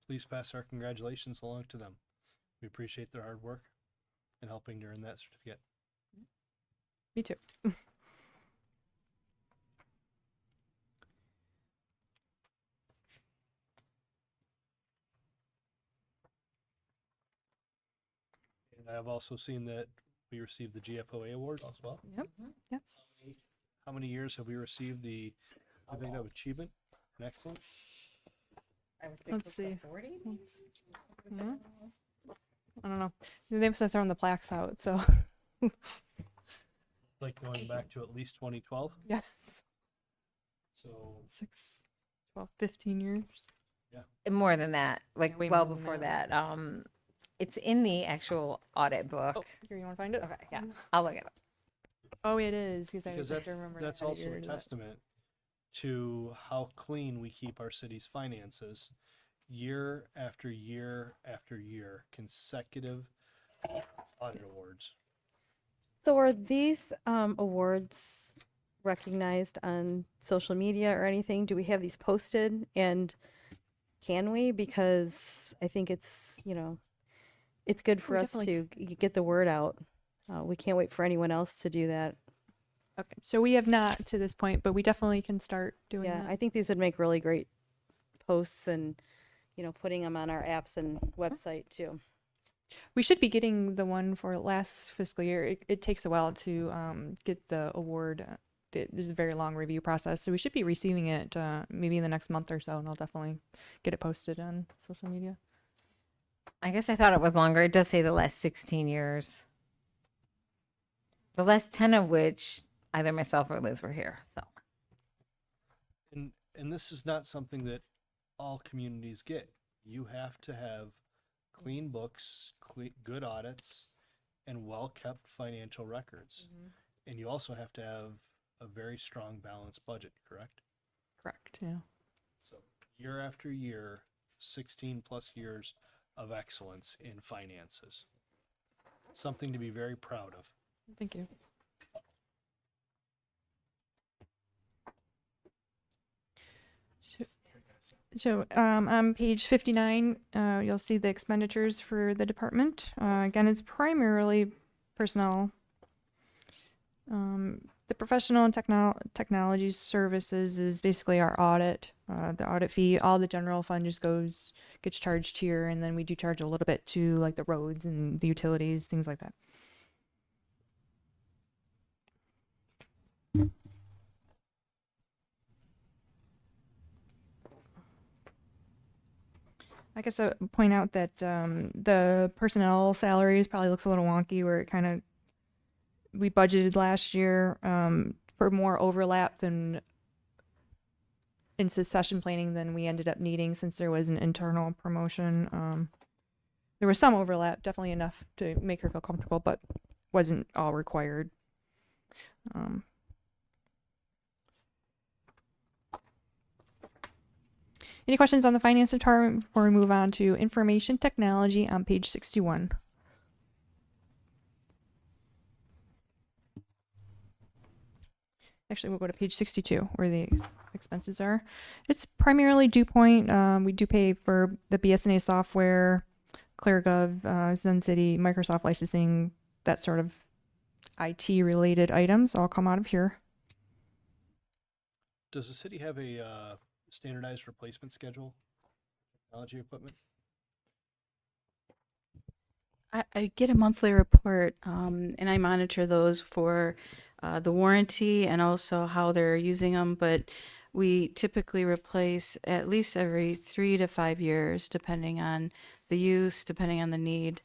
Please pass our congratulations along to them. We appreciate their hard work and helping to earn that certificate. me too. And I have also seen that we received the GFOA award as well. Yep. Yes. How many years have we received the Division of Achievement and Excellence? Let's see. Yeah. I don't know. They must have thrown the plaques out. So Like going back to at least 2012. yes, So 6, 12, 15 years. And more than that, like way well more than before that. that. It's in the actual audit book. Oh, here, you want to find it? Okay, yeah, I'll look it up. Oh, it is because because I remember that's that also year a to that. testament to how clean we keep our city's finances year after year after year, consecutive audit awards. So are these awards recognized on social media or anything? Do we have these posted? And can we? Because I think it's, it's good for We us to get the word out. We can't wait for anyone else to do that. Okay, so we have not to this point, but we definitely can start doing Yeah, that. I think these would make really great posts and, putting them on our apps and website too. We should be getting the one for last fiscal year. It takes a while to get the award. This is a very long review process, so we should be receiving it maybe in the next month or so, and I'll definitely get it posted on social media. I guess I thought it was longer. It does say the last 16 years. The last 10 of which either myself or Liz were here. So And this is not something that all communities get. You have to have clean books, good audits, and well-kept financial records. And you also have to have a very strong balanced budget, correct? Correct. Yeah. So year after year, 16 plus years of excellence in finances. Something to be very proud of. Thank you. So on page 59, you'll see the expenditures for the department. Again, it's primarily personnel. The professional and technology services is basically our audit, the audit fee. All the general fund just gets charged here, and then we do charge a little bit to like the roads and the utilities, things like that. I guess I would point out that the personnel salaries probably looks a little wonky where it kind of, we budgeted last year for more overlap than in succession planning than we ended up needing since there was an internal promotion. There was some overlap, definitely enough to make her feel comfortable, but wasn't all required. Any questions on the finance department before we move on to information technology on page 61? Actually, we'll go to page 62 where the expenses are. It's primarily Dew Point. We do pay for the BSNA software, ClearGov, ZenCity, Microsoft licensing, that sort of IT related items all come out of here. Does the city have a standardized replacement schedule? Technology equipment? I get a monthly report, and I monitor those for the warranty and also how they're using them. But we typically replace at least every 3 to 5 years, depending on the use, depending on the need.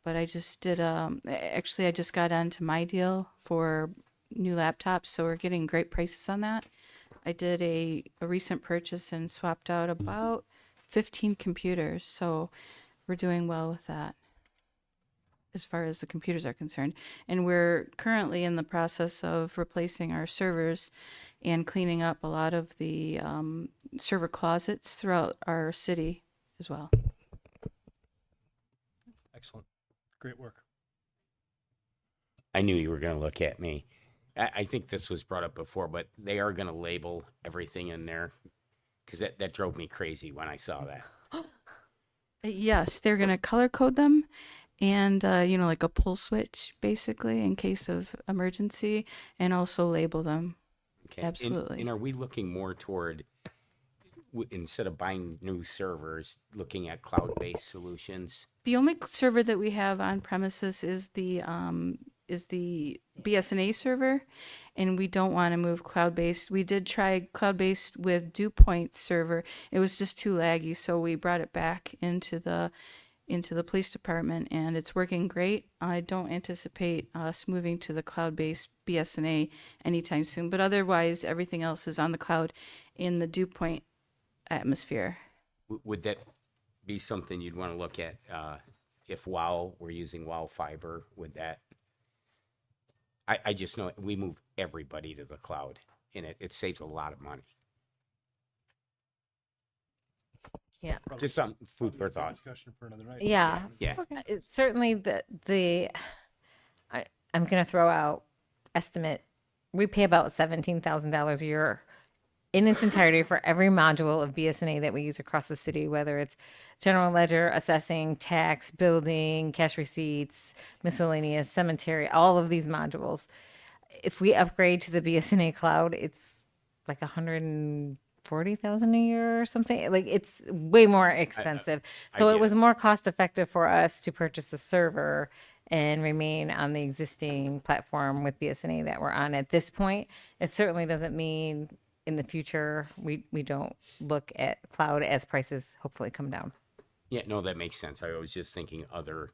But I just did, actually, I just got onto my deal for new laptops, so we're getting great prices on that. I did a recent purchase and swapped out about 15 computers, so we're doing well with that as far as the computers are concerned. And we're currently in the process of replacing our servers and cleaning up a lot of the server closets throughout our city as well. Excellent. Great work. I knew you were going to look at me. I think this was brought up before, but they are going to label everything in there because that drove me crazy when I saw that. Yes, they're going to color code them and, like a pull switch, basically, in case of emergency, and also label them. Okay. Absolutely. And are we looking more toward, instead of buying new servers, looking at cloud-based solutions? The only server that we have on premises is the BSNA server, and we don't want to move cloud-based. We did try cloud-based with Dew Point server. It was just too laggy, so we brought it back into the police department, and it's working great. I don't anticipate us moving to the cloud-based BSNA anytime soon, but otherwise everything else is on the cloud in the Dew Point atmosphere. Would that be something you'd want to look at if WOW were using WOW Fiber? Would that? I just know we move everybody to the cloud, and it saves a lot of money. Yeah. Just some food for thought. Discussion for another night. Yeah. Yeah. It's certainly I'm going to throw out estimate. We pay about $17,000 a year in its entirety for every module of BSNA that we use across the city, whether it's general ledger, assessing, tax, building, cash receipts, miscellaneous, cemetery, all of these modules. If we upgrade to the BSNA cloud, it's like $140,000 a year or something. Like, it's way more expensive. So get it was it. more cost effective for us to purchase a server and remain on the existing platform with BSNA that we're on at this point. It certainly doesn't mean in the future we don't look at cloud as prices hopefully come down. Yeah, no, that makes sense. I was just thinking other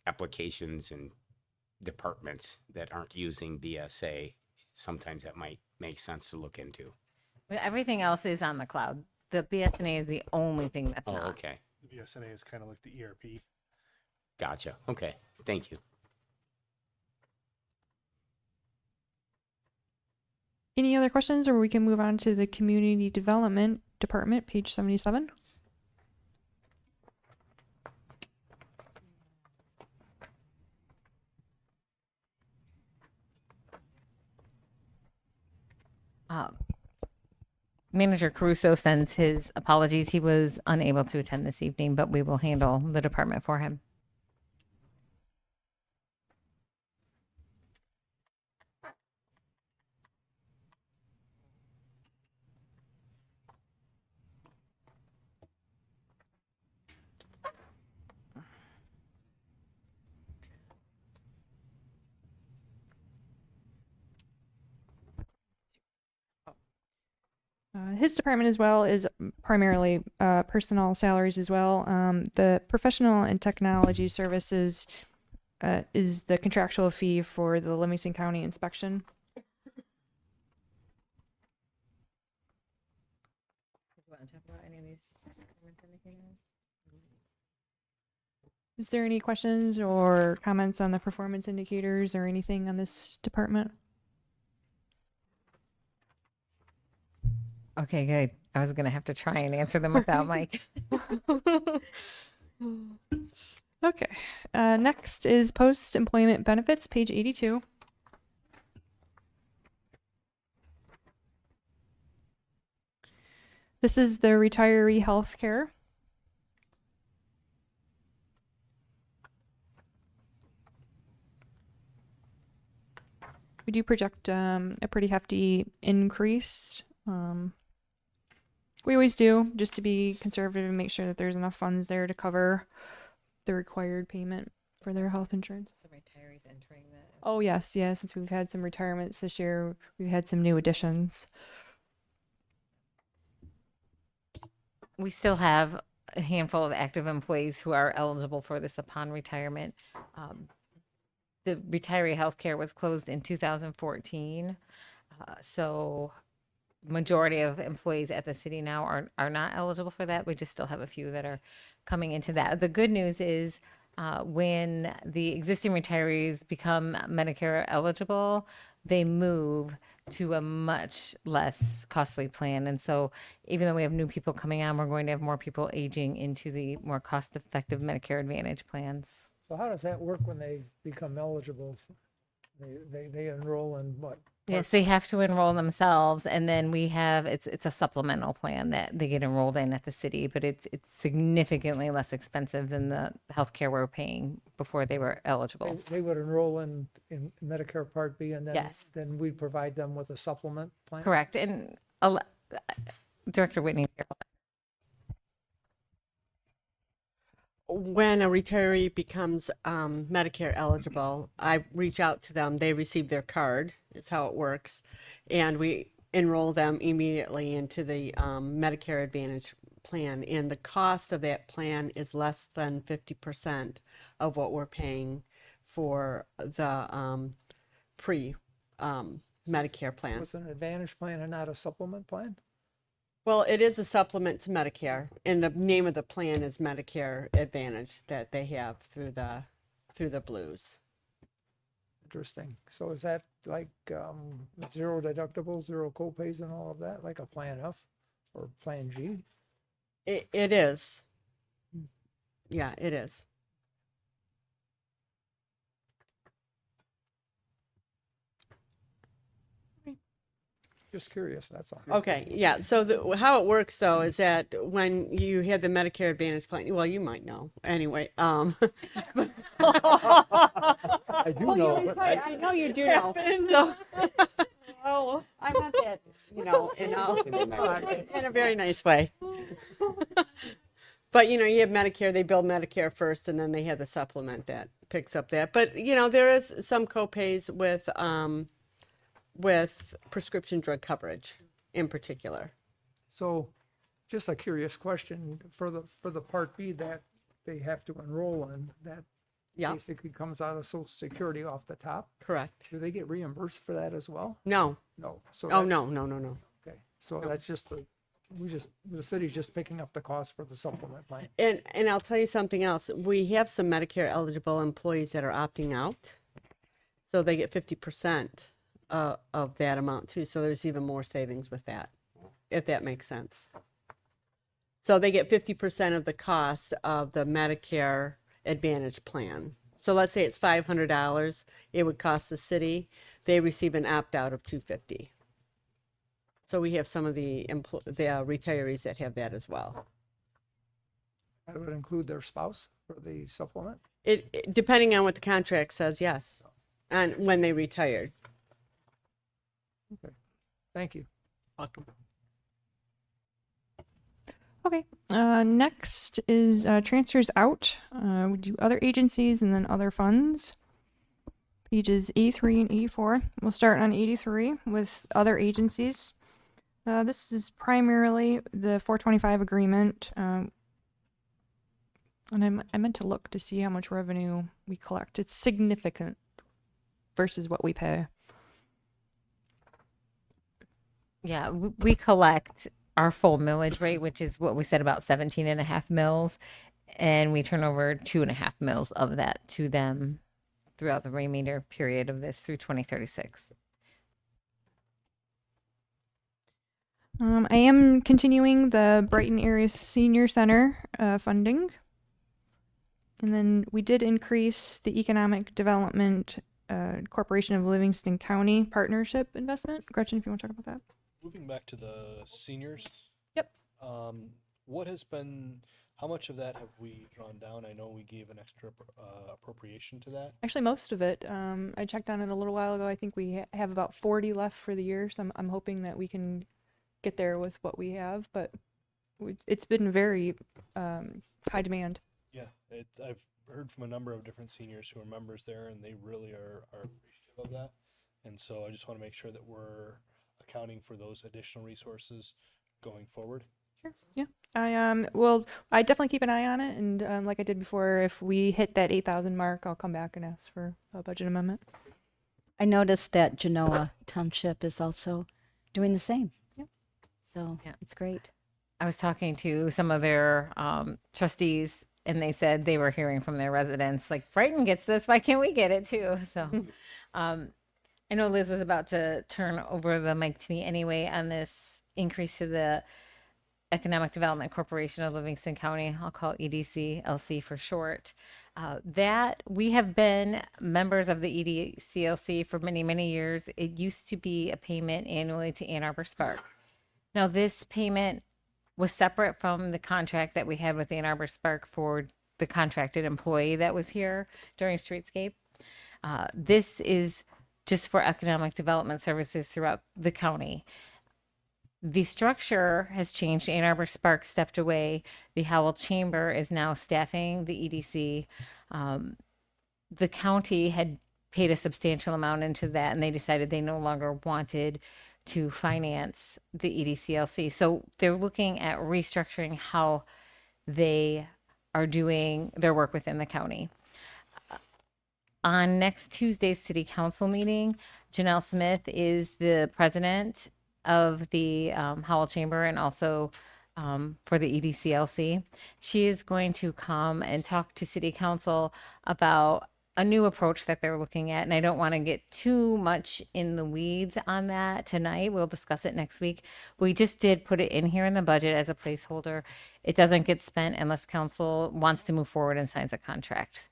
applications and departments that aren't using BSA. Sometimes that might make sense to look into. But everything else is on the cloud. The BSNA is the only thing that's Oh, not. okay. The BSNA is kind of like the ERP. Gotcha. Okay. Thank you. Any other questions, or we can move on to the community development department, page 77? Manager Caruso sends his apologies. He was unable to attend this evening, but we will handle the department for him. His department as well is primarily personnel salaries as well. The professional and technology services is the contractual fee for the Livingston County inspection. Is there any questions or comments on the performance indicators or anything on this department? Okay, good. I was going to have to try and answer them without Mike. Okay. Next is post-employment benefits, page 82. This is the retiree health care. We do project a pretty hefty increase. We always do, just to be conservative and make sure that there's enough funds there to cover the required payment for their health insurance. Some retirees entering that. Oh, yes, yes. Since we've had some retirements this year, we've had some new additions. We still have a handful of active employees who are eligible for this upon retirement. The retiree healthcare was closed in 2014. So majority of employees at the city now are not eligible for that. We just still have a few that are coming into that. The good news is when the existing retirees become Medicare eligible, they move to a much less costly plan. And so even though we have new people coming on, we're going to have more people aging into the more cost-effective Medicare Advantage plans. So how does that work when they become eligible? They enroll in what? Yes, they have to enroll themselves, and then we have it's a supplemental plan that they get enrolled in at the city, but it's significantly less expensive than the healthcare we're paying before they were eligible. They would enroll in Medicare Part B, and then Yes. then we provide them with a supplement plan. Correct, and Director Whitney. When a retiree becomes Medicare eligible, I reach out to them. They receive their card, is how it works. And we enroll them immediately into the Medicare Advantage plan. And the cost of that plan is less than 50% of what we're paying for the pre-Medicare plan. It's an Advantage plan and not a supplement plan? Well, it is a supplement to Medicare, and the name of the plan is Medicare Advantage that they have through the Blues. Interesting. So is that like zero deductibles, zero copays and all of that, like a Plan F or Plan G? It is. Yeah, it is. Just curious, that's all. Okay, yeah. So how it works though is that when you have the Medicare Advantage plan, well, you might know anyway. I do know, but I know you do know. So, I meant that, in a very nice way. But you have Medicare, they bill Medicare first, and then they have the supplement that picks up that. But there is some copays with prescription drug coverage in particular. so just a curious question for the Part B that they have to enroll in, that Yeah, basically comes out of Social Security off the top. correct. Do they get reimbursed for that as well? No. No. So Oh, that's- no, no, no, no. Okay, so that's just the city's just picking up the cost for the supplement plan. And I'll tell you something else. We have some Medicare eligible employees that are opting out. So they get 50% of that amount too. So there's even more savings with that, if that makes sense. So they get 50% of the cost of the Medicare Advantage plan. So let's say it's $500. It would cost the city. They receive an opt out of $250. So we have some of the retirees that have that as well. That would include their spouse for the supplement? Depending on what the contract says, yes, and when they retired. Okay, thank you. Welcome. Okay. Next is transfers out. We do other agencies and then other funds. Pages 83 and 84. We'll start on 83 with other agencies. This is primarily the 425 agreement. And I meant to look to see how much revenue we collect. It's significant versus what we pay. Yeah, we collect our full millage rate, which is what we said, about 17.5 mils, and we turn over 2.5 mils of that to them throughout the remainder period of this through 2036. I am continuing the Brighton Area Senior Center funding. And then we did increase the Economic Development Corporation of Livingston County partnership investment. Gretchen, if you want to talk about that. Moving back to the seniors. Yep. How much of that have we drawn down? I know we gave an extra appropriation to that. Actually, most of it. I checked on it a little while ago. I think we have about 40 left for the year. So I'm hoping that we can get there with what we have. But it's been very high demand. Yeah, I've heard from a number of different seniors who are members there, and they really are appreciative of that. And so I just want to make sure that we're accounting for those additional resources going forward. Sure. Yeah. I definitely keep an eye on it, and like I did before, if we hit that 8,000 mark, I'll come back and ask for a budget amendment. I noticed that Genoa Township is also doing the same. Yep. So Yeah. it's great. I was talking to some of their trustees, and they said they were hearing from their residents, like, Brighton gets this, why can't we get it too? So I know Liz was about to turn over the mic to me anyway on this increase to the Economic Development Corporation of Livingston County. I'll call it EDCLC for short. That we have been members of the EDCLC for many, many years. It used to be a payment annually to Ann Arbor Spark. Now, this payment was separate from the contract that we had with Ann Arbor Spark for the contracted employee that was here during Streetscape. This is just for economic development services throughout the county. The structure has changed. Ann Arbor Spark stepped away. The Howell Chamber is now staffing the EDC. The county had paid a substantial amount into that, and they decided they no longer wanted to finance the EDCLC. So they're looking at restructuring how they are doing their work within the county. On next Tuesday's city council meeting, Janelle Smith is the president of the Howell Chamber and also for the EDCLC. She is going to come and talk to city council about a new approach that they're looking at. And I don't want to get too much in the weeds on that tonight. We'll discuss it next week. We just did put it in here in the budget as a placeholder. It doesn't get spent unless council wants to move forward and signs a contract.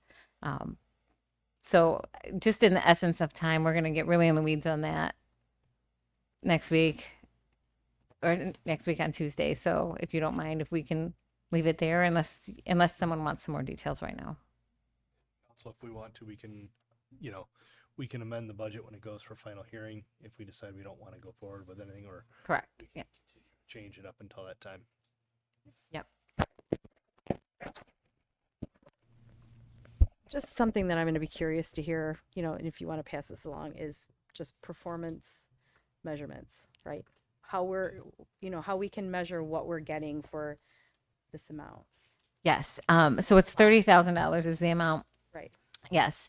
So just in the essence of time, we're going to get really in the weeds on that next week on Tuesday. So if you don't mind, if we can leave it there, unless someone wants some more details right now. So if we want to, we can, we can amend the budget when it goes for final hearing if we decide we don't want to go forward with anything, or Correct. we Yeah. can change it up until that time. Yep. Just something that I'm going to be curious to hear, and if you want to pass this along, is just performance measurements, right? How how we can measure what we're getting for this amount. Yes. So it's $30,000 is the amount. Right. Yes.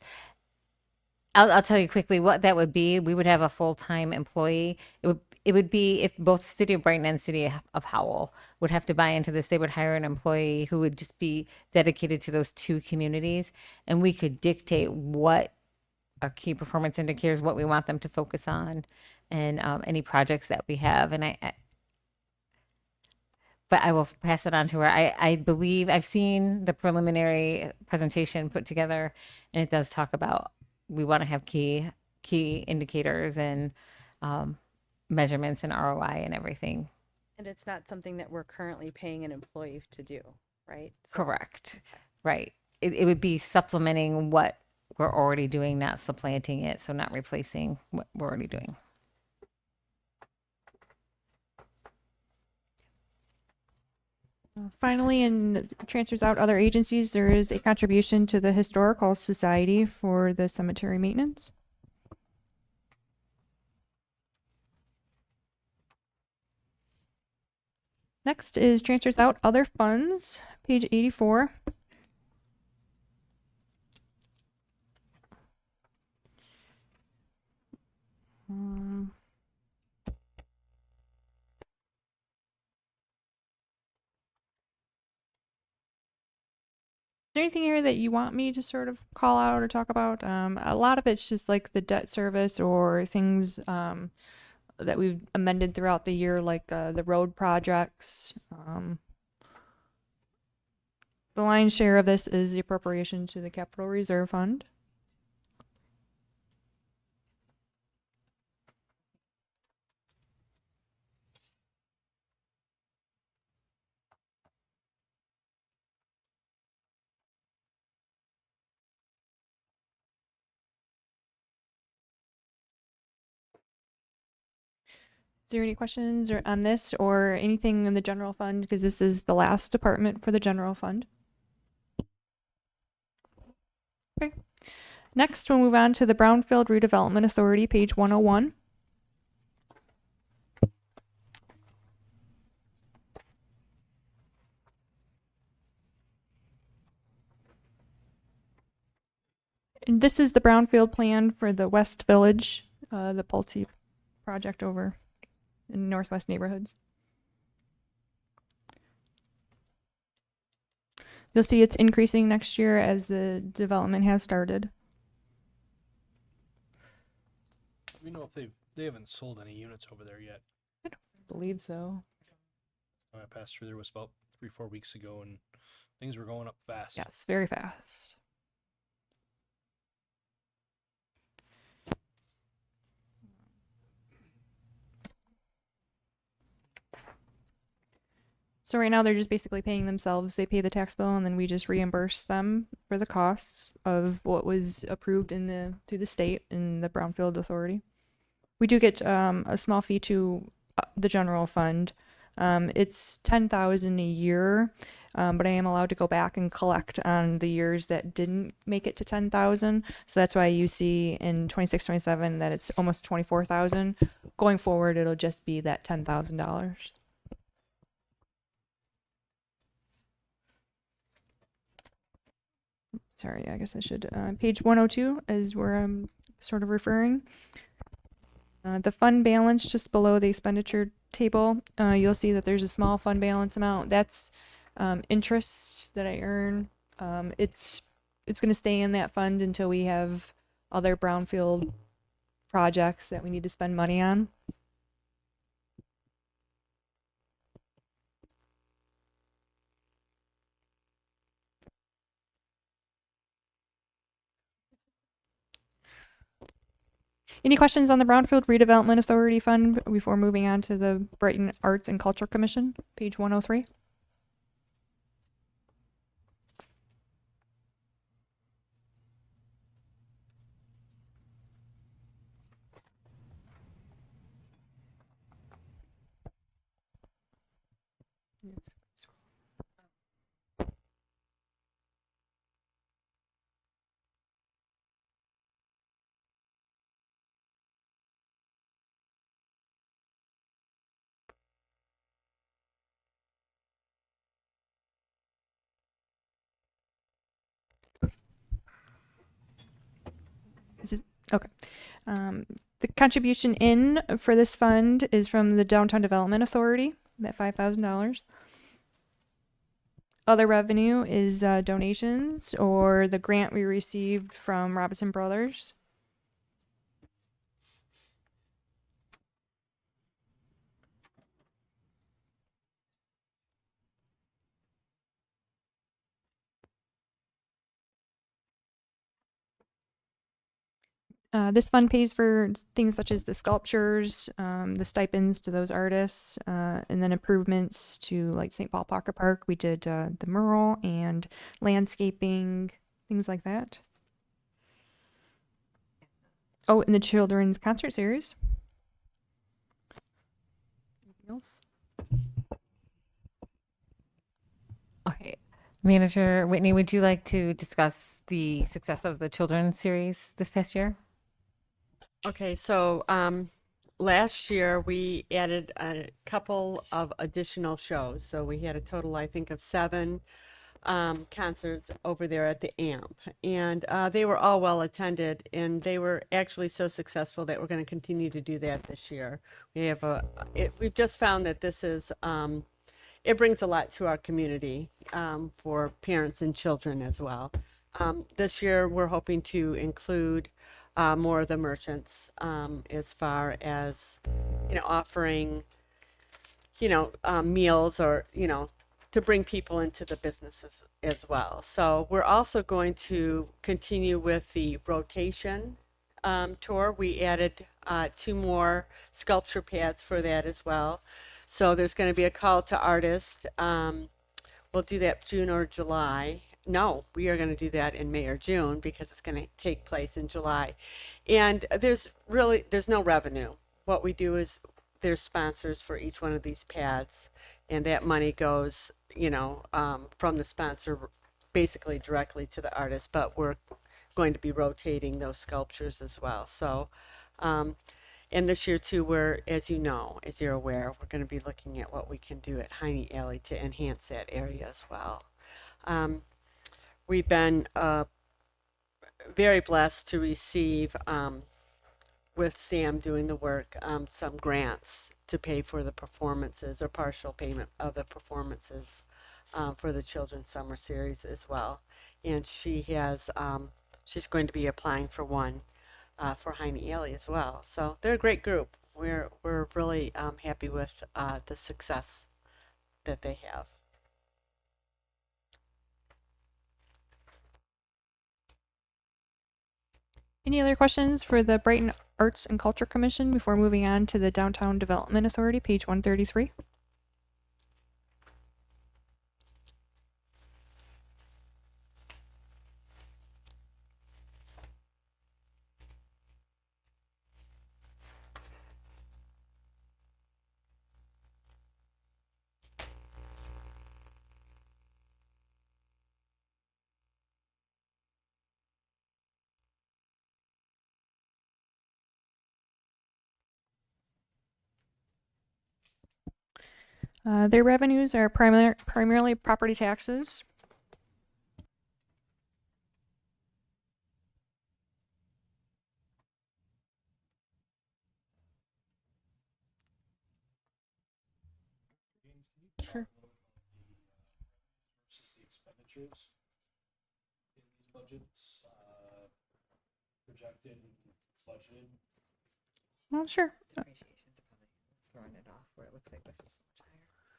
I'll tell you quickly what that would be. We would have a full-time employee. It would be if both City of Brighton and City of Howell would have to buy into this. They would hire an employee who would just be dedicated to those two communities, and we could dictate what our key performance indicators, what we want them to focus on, and any projects that we have. And but I will pass it on to her. I believe I've seen the preliminary presentation put together, and it does talk about we want to have key indicators and measurements and ROI and everything. And it's not something that we're currently paying an employee to do, right? So- Correct. Right. It would be supplementing what we're already doing, not supplanting it. So not replacing what we're already doing. Finally, in transfers out other agencies, there is a contribution to the Historical Society for the cemetery maintenance. Next is transfers out other funds, page 84. Um, Is there anything here that you want me to sort of call out or talk about? A lot of it's just like the debt service or things that we've amended throughout the year, like the road projects. The lion's share of this is the appropriation to the Capital Reserve Fund. Is there any questions or on this or anything in the general fund? Because this is the last department for the general fund. Okay. Next, we'll move on to the Brownfield Redevelopment Authority, page 101. And this is the Brownfield plan for the West Village, the Pulte project over in Northwest neighborhoods. You'll see it's increasing next year as the development has started. We know if they haven't sold any units over there yet. I don't believe so. I passed through there was about 3-4 weeks ago, and things were going up fast. Yes, very fast. So right now they're just basically paying themselves. They pay the tax bill and then we just reimburse them for the costs of what was approved through the state and the Brownfield Authority. We do get a small fee to the general fund. It's $10,000 a year, but I am allowed to go back and collect on the years that didn't make it to 10,000. So that's why you see in 26-27 that it's almost 24,000. Going forward, it'll just be that $10,000. Sorry, I guess I should. Page 102 is where I'm sort of referring. The fund balance just below the expenditure table, you'll see that there's a small fund balance amount. That's interest that I earn. It's going to stay in that fund until we have other brownfield projects that we need to spend money on. Any questions on the Brownfield Redevelopment Authority Fund before moving on to the Brighton Arts and Culture Commission, page 103? Okay. The contribution in for this fund is from the Downtown Development Authority, that $5,000. Other revenue is donations or the grant we received from Robinson Brothers. This fund pays for things such as the sculptures, the stipends to those artists, and then improvements to like St. Paul Pocket Park. We did the mural and landscaping, things like that. Oh, and the children's concert series. Anything else? Okay. Manager Whitney, would you like to discuss the success of the children's series this past year? Okay, so last year we added a couple of additional shows. So we had a total, I think, of 7 concerts over there at the AMP, and they were all well attended, and they were actually so successful that we're going to continue to do that this year. We've just found that this is it brings a lot to our community for parents and children as well. This year we're hoping to include more of the merchants as far as offering meals or to bring people into the businesses as well. So we're also going to continue with the rotation tour. We added 2 more sculpture pads for that as well. So there's going to be a call to artists. We'll do that June or July. No, we are going to do that in May or June because it's going to take place in July. And there's no revenue. What we do is there's sponsors for each one of these pads, and that money goes, from the sponsor basically directly to the artist, but we're going to be rotating those sculptures as well. So, and this year too, as you're aware, we're going to be looking at what we can do at Heine Alley to enhance that area as well. We've been very blessed to receive, with Sam doing the work, some grants to pay for the performances or partial payment of the performances for the Children's Summer Series as well. And she's going to be applying for one for Heine Alley as well. So they're a great group. We're really happy with the success that they have. Any other questions for the Brighton Arts and Culture Commission before moving on to the Downtown Development Authority, page 133? Their revenues are primarily property taxes. Sure. Versus the expenditures in these budgets, projected and budgeted. Well, sure. Throwing it off where it looks like this is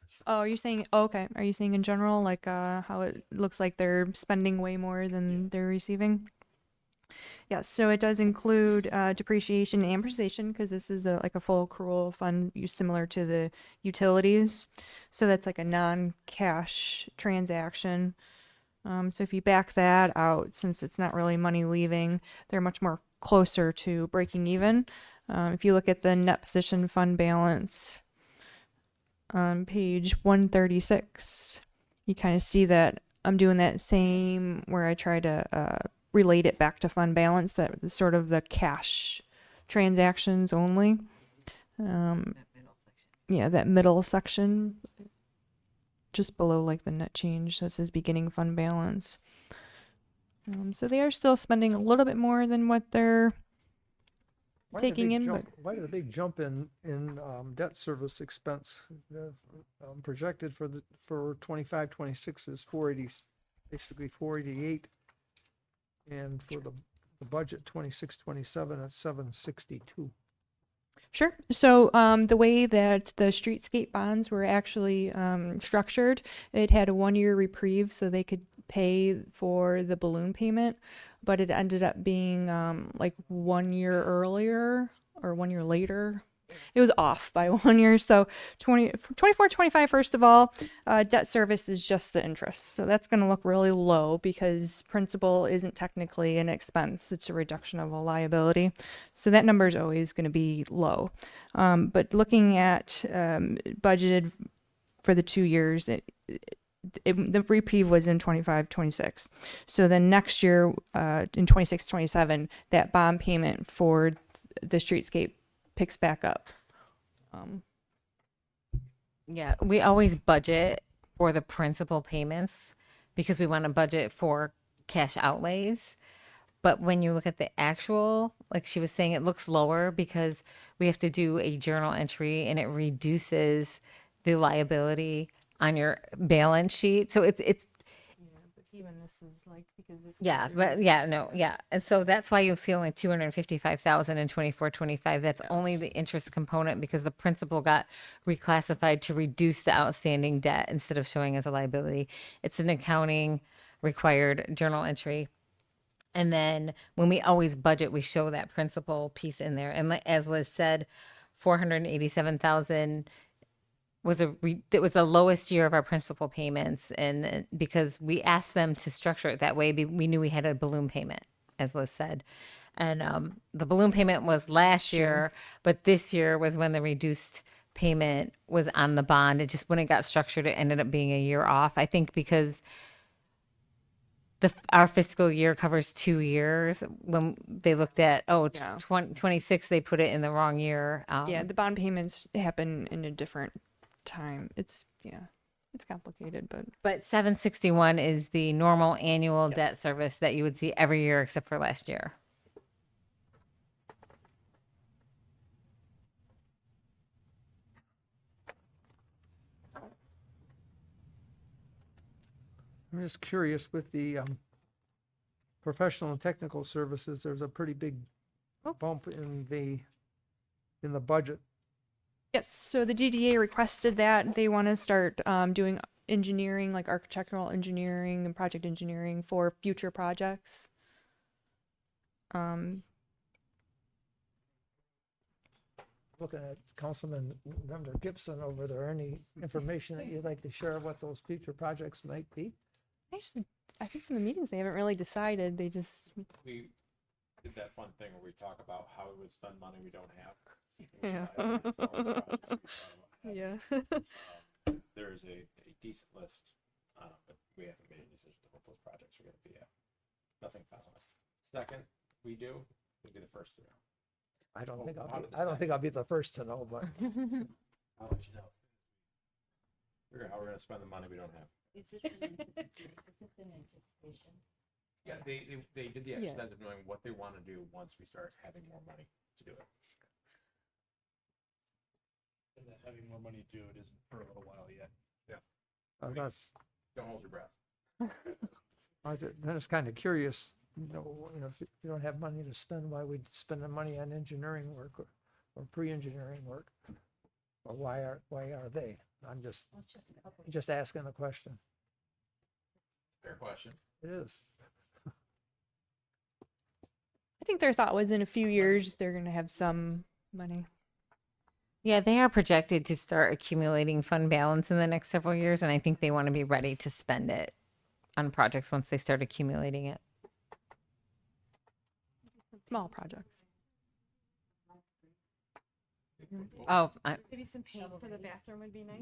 much higher. Oh, you're saying, okay. Are you saying in general, like how it looks like they're spending way more than they're receiving? Yes, so it does include depreciation and amortization because this is like a full accrual fund similar to the utilities. So that's like a non-cash transaction. So if you back that out, since it's not really money leaving, they're much more closer to breaking even. If you look at the net position fund balance on page 136, you kind of see that I'm doing that same where I try to relate it back to fund balance, that is sort of the cash transactions only. Yeah, that middle section just below like the net change. That says beginning fund balance. So they are still spending a little bit more than what they're taking in. But why did a big jump in debt service expense? Projected for 25-26 is 480, basically 488, and for the budget 26-27 at 762. Sure. So the way that the streetscape bonds were actually structured, it had a 1 year reprieve so they could pay for the balloon payment, but it ended up being like 1 year earlier or 1 year later. It was off by 1 year. So 24, 25, first of all, debt service is just the interest. So that's going to look really low because principal isn't technically an expense. It's a reduction of a liability. So that number is always going to be low. But looking at budgeted for the 2 years, the reprieve was in 25, 26. So then next year, in 26, 27, that bond payment for the streetscape picks back up. Yeah, we always budget for the principal payments because we want to budget for cash outlays. But when you look at the actual, like she was saying, it looks lower because we have to do a journal entry and it reduces the liability on your balance sheet. So it's But even this is like because this yeah, but yeah, no, yeah. And so that's why you'll see only 255,000 in 24, 25. That's only the interest component because the principal got reclassified to reduce the outstanding debt instead of showing as a liability. It's an accounting required journal entry. And then when we always budget, we show that principal piece in there. And as Liz said, 487,000 was it was the lowest year of our principal payments, and because we asked them to structure it that way, we knew we had a balloon payment, as Liz said, and the balloon payment was last year, but this year was when the reduced payment was on the bond. It just when it got structured, it ended up being a year off. I think because our fiscal year covers 2 years. When they looked at 26, they put it in the wrong year. yeah, the bond payments happen in a different time. It's complicated, But 761 is the normal annual debt service that you would see every year except for last year. I'm just curious with the professional and technical services, there's a pretty big bump in the budget. yes. So the DDA requested that they want to start doing engineering, like architectural engineering and project engineering for future projects. Looking at Councilman Member Gibson over there, any information that you'd like to share what those future projects might be? Actually, I think from the meetings they haven't really decided. They just We did that fun thing where we talk about how we would spend money we don't have. yeah. There's a decent list, but we haven't made a decision of what those projects are going to be at. Nothing finalized. Second, we'll be the first to know. I don't think I'll be the first to know, but I'll let you know. Figure out how we're going to spend the money we don't have. Is this an anticipation? Yeah, they did the exercise of knowing what they want to do once we start having more money to do it. And that having more money to do it isn't for a little while yet. Yeah. that's, Don't hold your breath. then it's kind of curious, if you don't have money to spend, why would spend the money on engineering work or pre-engineering work? Or why are they? I'm just asking a question. Fair question. It is. I think their thought was in a few years they're going to have some money. Yeah, they are projected to start accumulating fund balance in the next several years, and I think they want to be ready to spend it on projects once they start accumulating it. Small projects. Oh, Maybe some paint for the bathroom would be nice.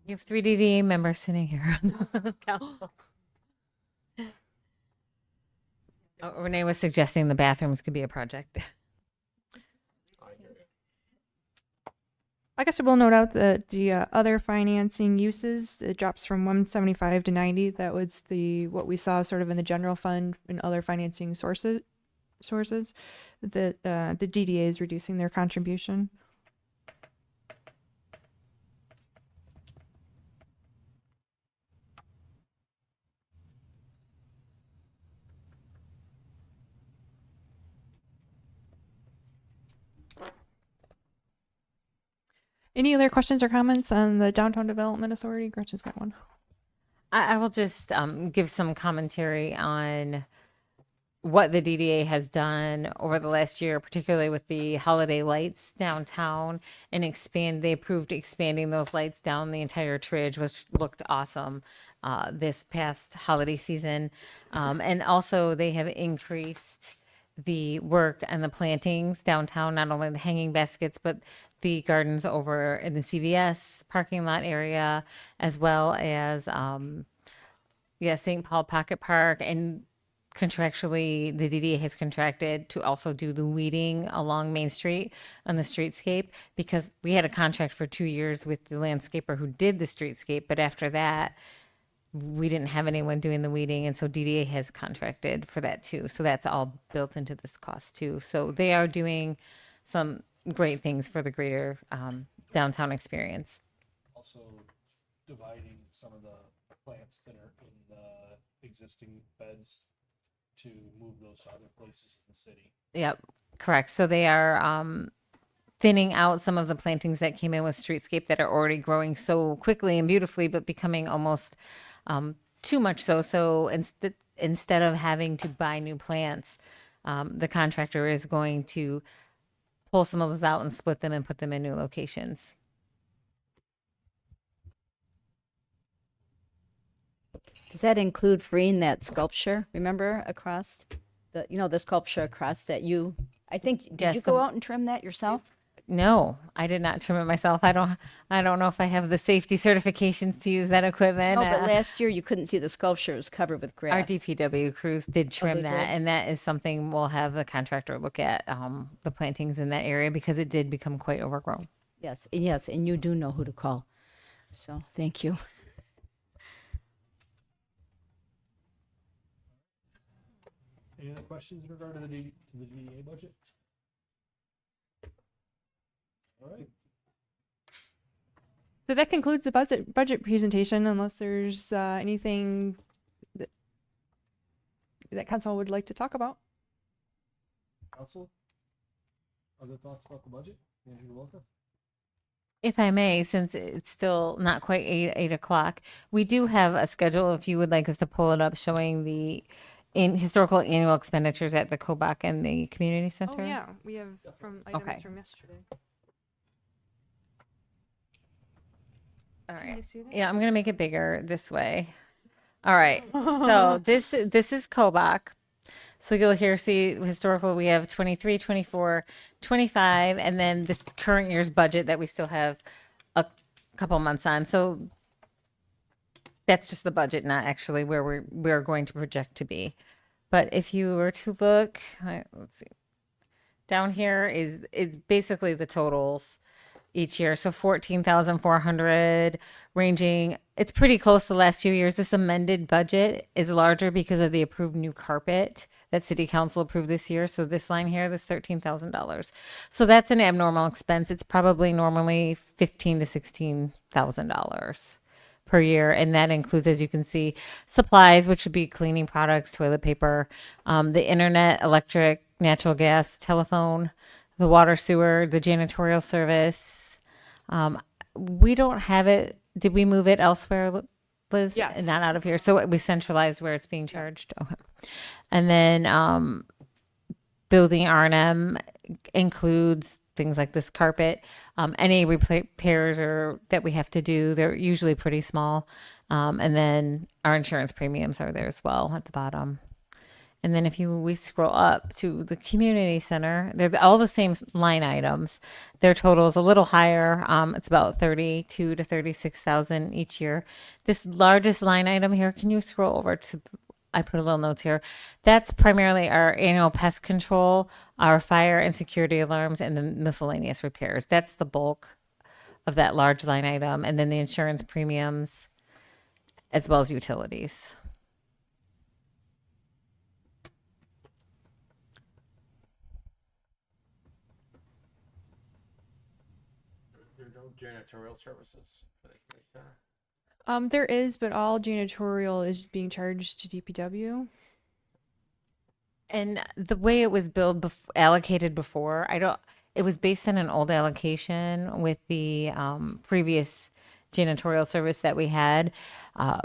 you have 3 DDA members sitting here on the council. Renee was suggesting the bathrooms could be a project. I guess I will note out that the other financing uses, it drops from 175 to 90. That was what we saw sort of in the general fund and other financing sources. That the DDA is reducing their contribution. Any other questions or comments on the Downtown Development Authority? Gretchen's got one. I will just give some commentary on what the DDA has done over the last year, particularly with the holiday lights downtown, and they approved expanding those lights down the entire tridge, which looked awesome this past holiday season. And also they have increased the work and the plantings downtown, not only the hanging baskets, but the gardens over in the CVS parking lot area, as well as St. Paul Pocket Park. And contractually, the DDA has contracted to also do the weeding along Main Street on the streetscape, because we had a contract for 2 years with the landscaper who did the streetscape, but after that, we didn't have anyone doing the weeding, and so DDA has contracted for that too. So that's all built into this cost too. So they are doing some great things for the greater downtown experience. Also dividing some of the plants that are in the existing beds to move those to other places in the city. Yep, correct. So they are thinning out some of the plantings that came in with streetscape that are already growing so quickly and beautifully, but becoming almost too much so. So instead of having to buy new plants, the contractor is going to pull some of those out and split them and put them in new locations. Does that include freeing that sculpture? Remember across the sculpture across that I think, did Yes, you go out and trim that yourself? No, I did not trim it myself. I don't know if I have the safety certifications to use that equipment. No, but last year you couldn't see the sculpture. It was covered with grass. Our DPW crews did trim they that, did? and that is something we'll have the contractor look at, the plantings in that area, because it did become quite overgrown. Yes, and you do know who to call. So thank you. Any other questions in regard to the DDA budget? All right. So that concludes the budget presentation, unless there's anything that council would like to talk about. Council? Other thoughts about the budget? Andrew Walker? If I may, since it's still not quite 8 o'clock, we do have a schedule, if you would like us to pull it up, showing the historical annual expenditures at the Kobach and the community center. Oh yeah, we have items Okay. from yesterday. All Can right. you see that? Yeah, I'm gonna make it bigger this way. All right. So this is Kobach. So you'll here see historical. We have 23, 24, 25, and then this current year's budget that we still have a couple months on. So that's just the budget, not actually where we're going to project to be. But if you were to look, let's see, down here is basically the totals each year. So 14,400, ranging. It's pretty close to the last few years. This amended budget is larger because of the approved new carpet that City Council approved this year. So this line here, this $13,000. So that's an abnormal expense. It's probably normally $15,000 to $16,000 per year, and that includes, as you can see, supplies, which would be cleaning products, toilet paper, the internet, electric, natural gas, telephone, the water, sewer, the janitorial service. We don't have it. Did we move it elsewhere, Liz? Yes. Not out of here. So we centralized where it's being charged. Okay. And then building R&M includes things like this carpet. Any repairs that we have to do, they're usually pretty small. And then our insurance premiums are there as well at the bottom. And then we scroll up to the community center, they're all the same line items. Their total is a little higher. It's about 32 to 36,000 each year. This largest line item here, can you scroll over to? I put a little notes here. That's primarily our annual pest control, our fire and security alarms, and the miscellaneous repairs. That's the bulk of that large line item, and then the insurance premiums, as well as utilities. There are no janitorial services for the community center. There is, but all janitorial is being charged to DPW. And the way it was allocated before, It was based on an old allocation with the previous janitorial service that we had. I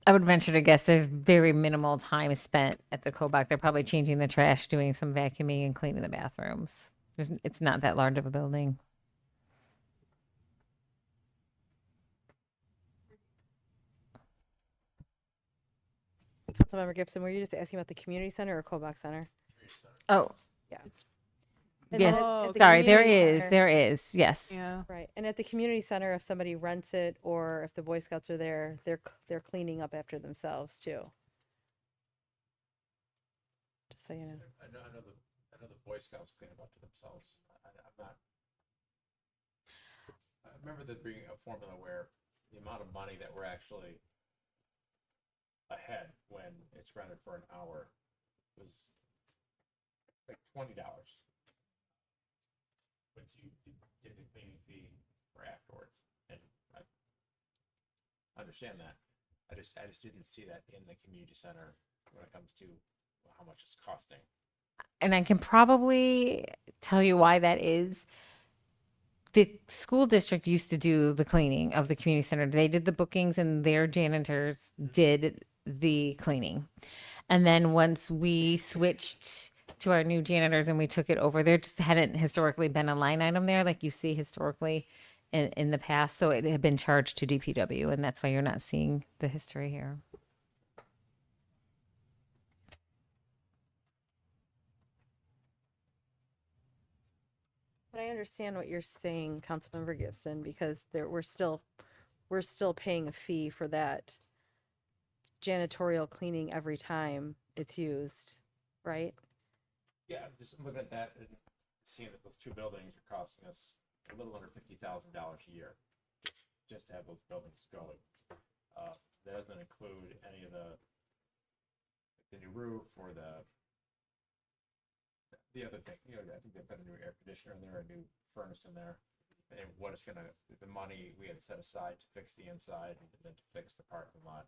would venture to guess there's very minimal time spent at the Kobach. They're probably changing the trash, doing some vacuuming, and cleaning the bathrooms. It's not that large of a building. Councilmember Gibson, were you just asking about the community center or Kobach Center? Oh, Yeah. And yes. then at the Sorry, there community is. center- There is. Yes. Yeah. Right. And at the community center, if somebody rents it or if the Boy Scouts are there, they're cleaning up after themselves too. Just so you know. I know the Boy Scouts clean up to themselves. I'm not. I remember there being a formula where the amount of money that we're actually ahead when it's rented for an hour was like $20. Once you get the cleaning fee for afterwards, and I understand that. I just didn't see that in the community center when it comes to how much it's costing. And I can probably tell you why that is. The school district used to do the cleaning of the community center. They did the bookings and their janitors did the cleaning. And then once we switched to our new janitors and we took it over, there just hadn't historically been a line item there like you see historically in the past. So it had been charged to DPW, and that's why you're not seeing the history here. But I understand what you're saying, Councilmember Gibson, because we're still paying a fee for that janitorial cleaning every time it's used, right? Yeah, I'm just looking at that and seeing that those two buildings are costing us a little under $50,000 a year just to have those buildings going. That doesn't include any of the new roof or the other thing. You know, I think they've got a new air conditioner in there, a new furnace in there, and what it's gonna, the money we had set aside to fix the inside and then to fix the parking lot.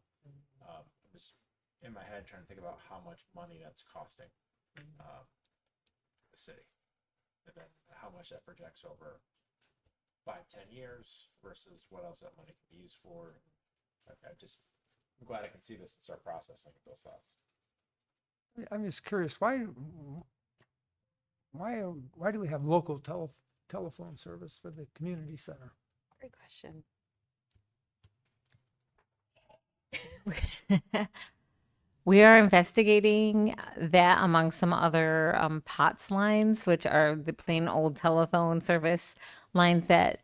I'm just in my head trying to think about how much money that's costing the city, and then how much that projects over 5-10 years versus what else that money can be used for. I'm glad I can see this and start processing those thoughts. I'm just curious, why do we have local telephone service for the community center? Great question. We are investigating that among some other POTS lines, which are the plain old telephone service lines that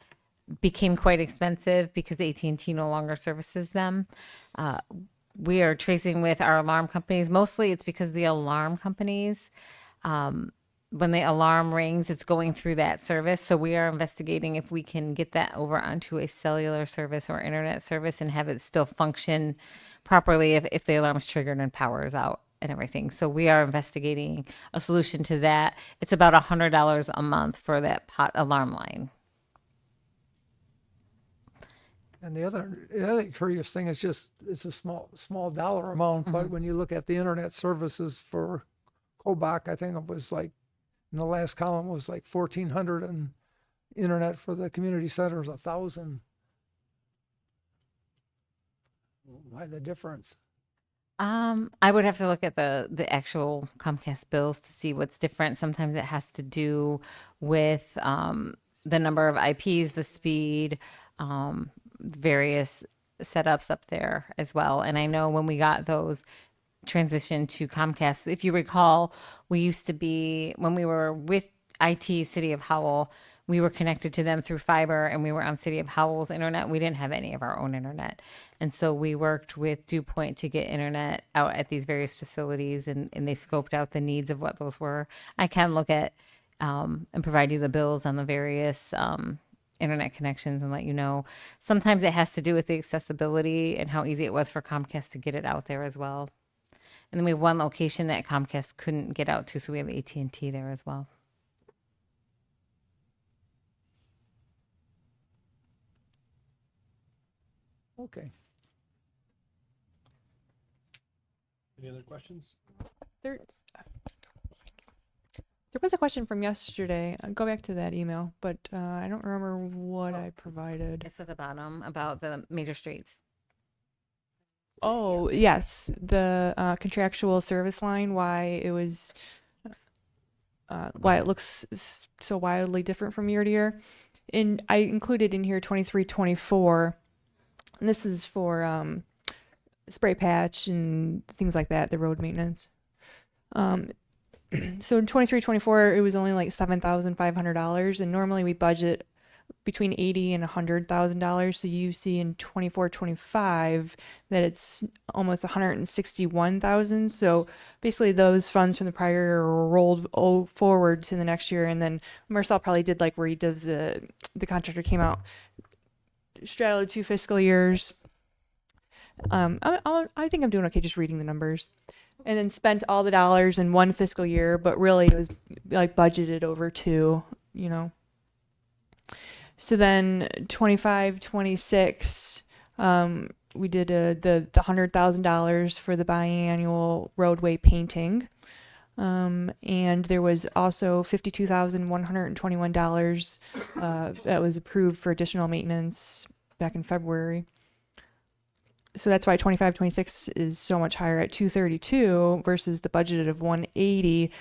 became quite expensive because AT&T no longer services them. We are tracing with our alarm companies. Mostly it's because the alarm companies, when the alarm rings, it's going through that service. So we are investigating if we can get that over onto a cellular service or internet service and have it still function properly if the alarm is triggered and power is out and everything. So we are investigating a solution to that. It's about $100 a month for that POT alarm line. And the other curious thing is just, it's a small dollar amount, but when you look at the internet services for Kobach, I think it was like, in the last column was like 1,400, and internet for the community center is 1,000. Why the difference? I would have to look at the actual Comcast bills to see what's different. Sometimes it has to do with the number of IPs, the speed, various setups up there as well. And I know when we got those transition to Comcast, if you recall, we used to be, when we were with IT City of Howell, we were connected to them through fiber and we were on City of Howell's internet. We didn't have any of our own internet. And so we worked with Dew Point to get internet out at these various facilities, and they scoped out the needs of what those were. I can look at and provide you the bills on the various internet connections and let you know. Sometimes it has to do with the accessibility and how easy it was for Comcast to get it out there as well. And then we have one location that Comcast couldn't get out to, so we have AT&T there as well. Okay. Any other questions? There was a question from yesterday. I'll go back to that email, but I don't remember what I provided. It's at the bottom about the major streets. Oh, yes, the contractual service line, why it was, why it looks so wildly different from year to year. And I included in here 23-24, and this is for spray patch and things like that, the road maintenance. So in 23-24, it was only like $7,500, and normally we budget between $80,000 and $100,000. So you see in 24-25 that it's almost $161,000. So basically, those funds from the prior year were rolled forward to the next year, and then Marcel probably did like where he does the contractor came out, straddled 2 fiscal years. I think I'm doing okay just reading the numbers. And then spent all the dollars in 1 fiscal year, but really it was like budgeted over 2, you know. So then 25-26, we did the $100,000 for the biannual roadway painting. And there was also $52,121 that was approved for additional maintenance back in February. So that's why 25-26 is so much higher at 232 versus the budgeted of 180.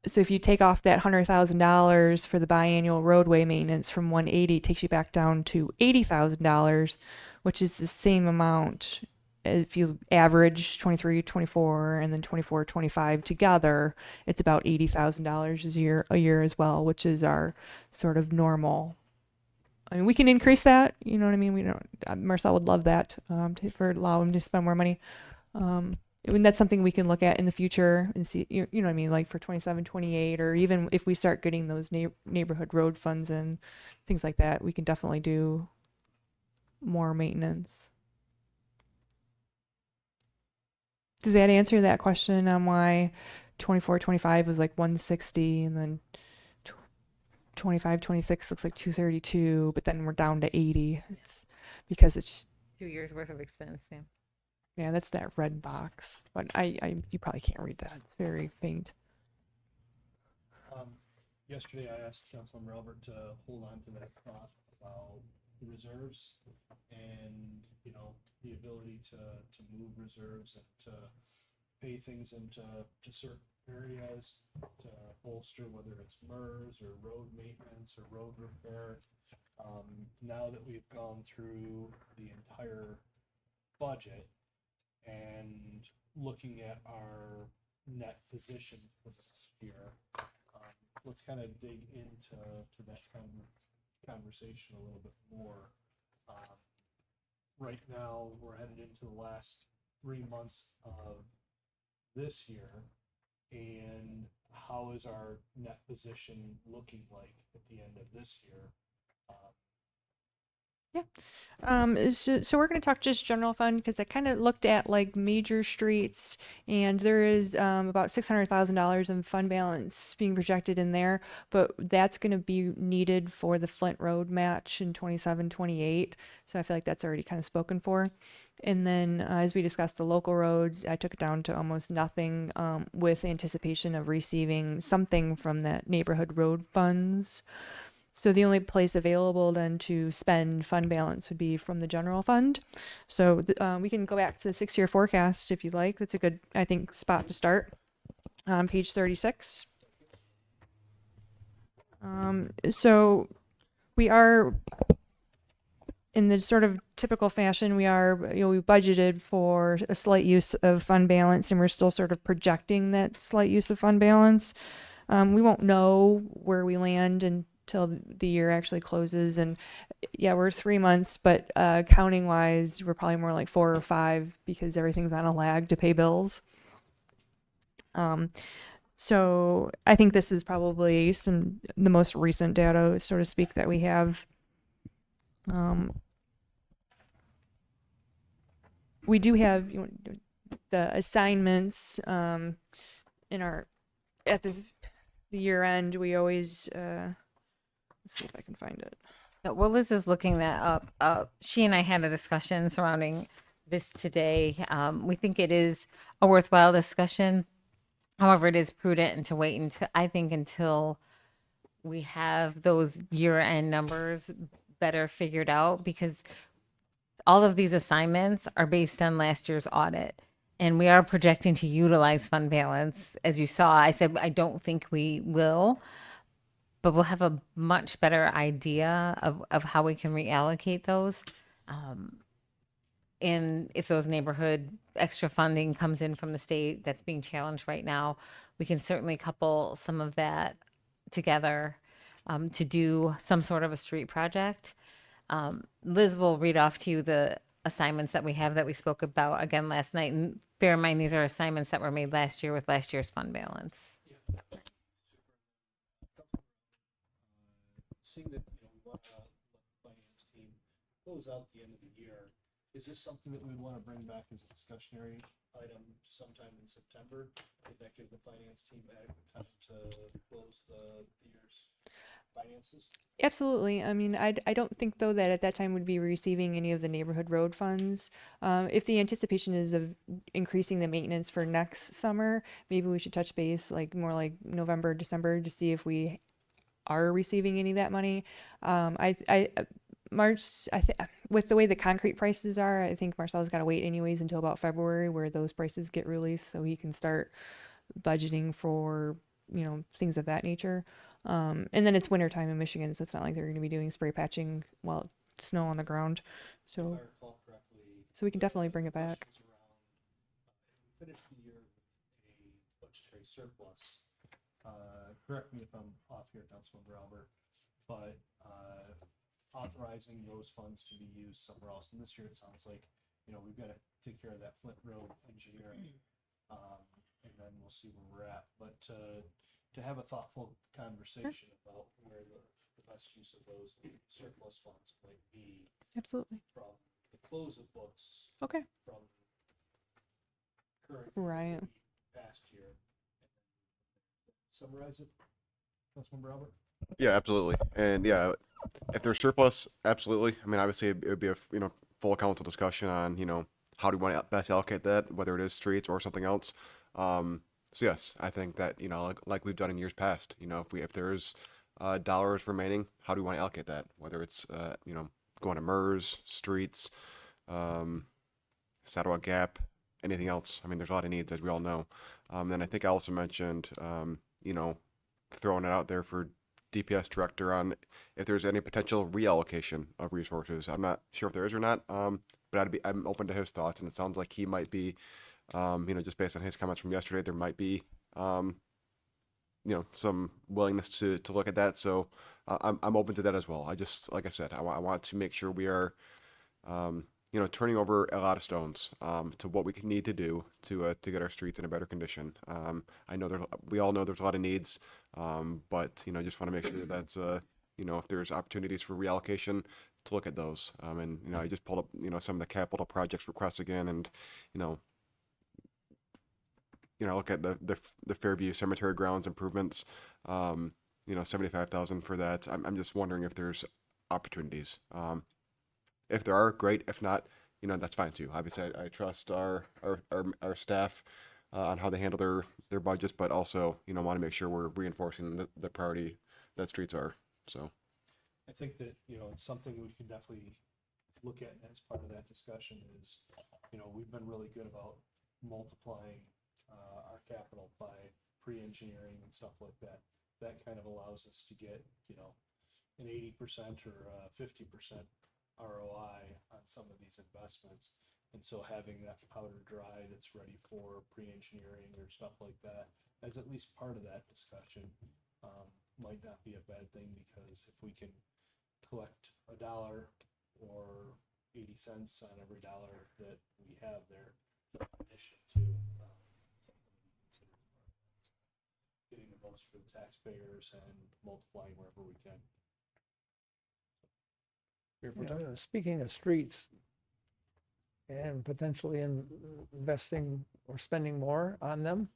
So if you take off that $100,000 for the biannual roadway maintenance from 180, it takes you back down to $80,000, which is the same amount if you average 23-24 and then 24-25 together. It's about $80,000 a year as well, which is our sort of normal. I mean, we can increase that, you know what I mean? We don't. Marcel would love that for allow him to spend more money. And that's something we can look at in the future and see, you know what I mean, like for 27-28, or even if we start getting those neighborhood road funds and things like that, we can definitely do more maintenance. Does that answer that question on why 24-25 was like 160 and then 25-26 looks like 232, but then we're down to 80? It's because it's 2 years worth of expense. Yeah. Yeah, that's that red box. But you probably can't read that. It's very faint. Yesterday, I asked Councilmember Albert to hold on to that thought about the reserves and, you know, the ability to move reserves and to pay things into certain areas to bolster, whether it's MERS or road maintenance or road repair. Now that we've gone through the entire budget and looking at our net position for this year, let's kind of dig into that conversation a little bit more. Right now, we're headed into the last 3 months of this year, and how is our net position looking like at the end of this year? So we're going to talk just general fund because I kind of looked at like major streets, and there is about $600,000 in fund balance being projected in there, but that's going to be needed for the Flint Road match in 27-28. So I feel like that's already kind of spoken for. And then as we discussed the local roads, I took it down to almost nothing with anticipation of receiving something from that neighborhood road funds. So the only place available then to spend fund balance would be from the general fund. So we can go back to the 6-year forecast if you'd like. That's a good, I think, spot to start. On page 36. So we are in the sort of typical fashion. We are, we budgeted for a slight use of fund balance, and we're still sort of projecting that slight use of fund balance. We won't know where we land until the year actually closes, and yeah, we're 3 months, but counting wise, we're probably more like 4 or 5 because everything's on a lag to pay bills. So I think this is probably the most recent data, so to speak, that we have. We do have the assignments in our at the year end. We always let's see if I can find it. Well, Liz is looking that up. She and I had a discussion surrounding this today. We think it is a worthwhile discussion. However, it is prudent and to wait until, I think, until we have those year-end numbers better figured out, because all of these assignments are based on last year's audit. And we are projecting to utilize fund balance. As you saw, I said, I don't think we will, but we'll have a much better idea of how we can reallocate those. And if those neighborhood extra funding comes in from the state that's being challenged right now, we can certainly couple some of that together to do some sort of a street project. Liz will read off to you the assignments that we have that we spoke about again last night. And bear in mind, these are assignments that were made last year with last year's fund balance. Seeing that, you know, we want to let the finance team close out the end of the year, is this something that we want to bring back as a discussionary item sometime in September? Would that give the finance team adequate time to close the year's finances? Absolutely. I mean, I don't think though that at that time would be receiving any of the neighborhood road funds. If the anticipation is of increasing the maintenance for next summer, maybe we should touch base like more like November, December to see if we are receiving any of that money. March, with the way the concrete prices are, I think Marcel's got to wait anyways until about February where those prices get released so he can start budgeting for, you know, things of that nature. And then it's wintertime in Michigan, so it's not like they're going to be doing spray patching while it's snow on the ground. If I So, recall correctly, so we can definitely bring it back. questions around, if we finish the year with a budgetary surplus, correct me if I'm off here, Councilmember Albert, but authorizing those funds to be used somewhere else. And this year it sounds like, you know, we've got to take care of that Flint Road engineering, and then we'll see where we're at. But to have a thoughtful conversation about where the best use of those surplus funds might be Absolutely. from the close of books, Okay. from current Right. past year. Summarize it, Councilmember Albert? Yeah, absolutely. And yeah, if there's surplus, absolutely. I mean, obviously it would be a, you know, full council discussion on, you know, how do we want to best allocate that, whether it is streets or something else. So yes, I think that, you know, like we've done in years past, you know, if there's dollars remaining, how do we want to allocate that? Whether it's, you know, going to MERS, streets, sidewalk gap, anything else. I mean, there's a lot of needs, as we all know. Then I think I also mentioned, you know, throwing it out there for DPS director on if there's any potential reallocation of resources. I'm not sure if there is or not, but I'm open to his thoughts, and it sounds like he might be, you know, just based on his comments from yesterday, there might be, you know, some willingness to look at that. So I'm open to that as well. I just, like I said, I want to make sure we are, you know, turning over a lot of stones to what we need to do to get our streets in a better condition. I know we all know there's a lot of needs, but you know, just want to make sure that you know, if there's opportunities for reallocation, to look at those. And you know, I just pulled up, you know, some of the capital projects requests again, and you know, look at the Fairview Cemetery grounds improvements. You know, 75,000 for that. I'm just wondering if there's opportunities. If there are, great. If not, you know, that's fine too. Obviously, I trust our staff on how they handle their budgets, but also, you know, want to make sure we're reinforcing the priority that streets are. So, I think that, you know, it's something we can definitely look at as part of that discussion is, you know, we've been really good about multiplying our capital by pre-engineering and stuff like that. That kind of allows us to get, you know, an 80% or 50% ROI on some of these investments. And so having that powder dry that's ready for pre-engineering or stuff like that as at least part of that discussion might not be a bad thing, because if we can collect $1 or 80 cents on every dollar that we have there, in addition to getting the most for the taxpayers and multiplying wherever we can. Speaking of streets and potentially investing or spending more on them,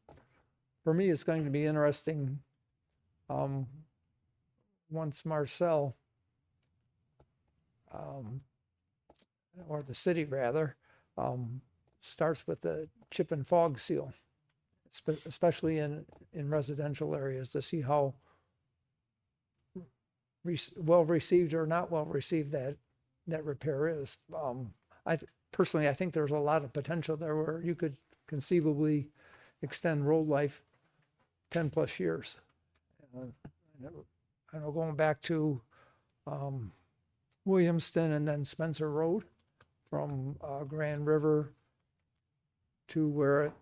for me, it's going to be interesting once Marcel, or the city rather, starts with the chip and fog seal. especially in residential areas, to see how well received or not well received that repair is. Personally, I think there's a lot of potential there where you could conceivably extend road life 10 plus years. I know going back to Williamston and then Spencer Road from Grand River to where it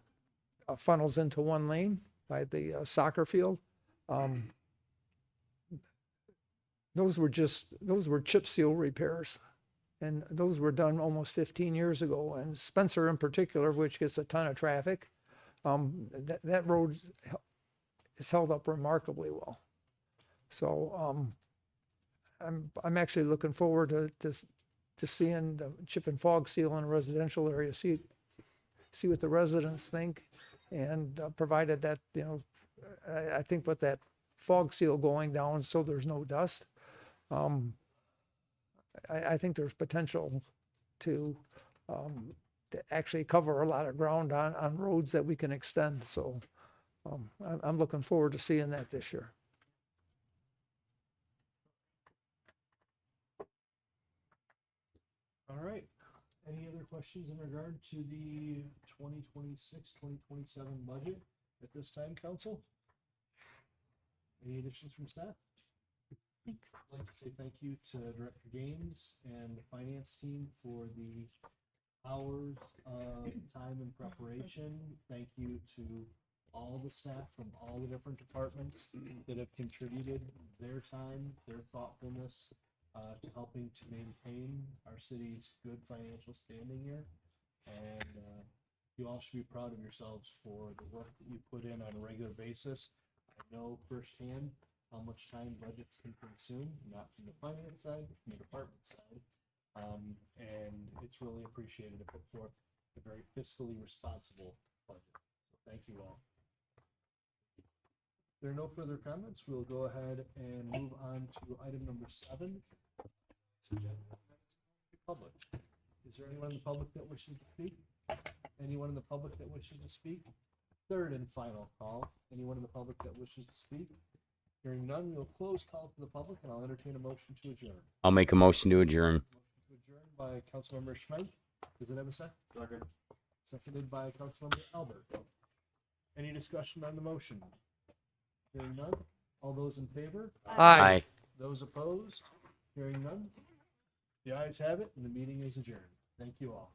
funnels into one lane by the soccer field. Those were chip seal repairs, and those were done almost 15 years ago. And Spencer in particular, which gets a ton of traffic, that road is held up remarkably well. So I'm actually looking forward to seeing the chip and fog seal in a residential area, see what the residents think, and provided that, I think with that fog seal going down so there's no dust, I think there's potential to actually cover a lot of ground on roads that we can extend. So I'm looking forward to seeing that this year. All right. Any other questions in regard to the 2026-2027 budget at this time, council? Any additions from staff? Thanks. I'd like to say thank you to Director Gaines and the finance team for the hours of time and preparation. Thank you to all the staff from all the different departments that have contributed their time, their thoughtfulness, to helping to maintain our city's good financial standing here. And you all should be proud of yourselves for the work that you put in on a regular basis. I know firsthand how much time budgets can consume, not from the finance side, but from the department side. And it's really appreciated to put forth a very fiscally responsible budget. So thank you all. If there are no further comments, we'll go ahead and move on to item number 7. Public. Is there anyone in the public that wishes to speak? Anyone in the public that wishes to speak? Third and final call. Anyone in the public that wishes to speak? Hearing none, we'll close call to the public, and I'll entertain a motion to adjourn. I'll make a motion to adjourn. Motion to adjourn by Councilmember Schmeink. Does it have a second? Second. Seconded by Councilmember Albert. Any discussion on the motion? Hearing none. All those in favor? Aye. Those opposed? Hearing none. The ayes have it, and the meeting is adjourned. Thank you all.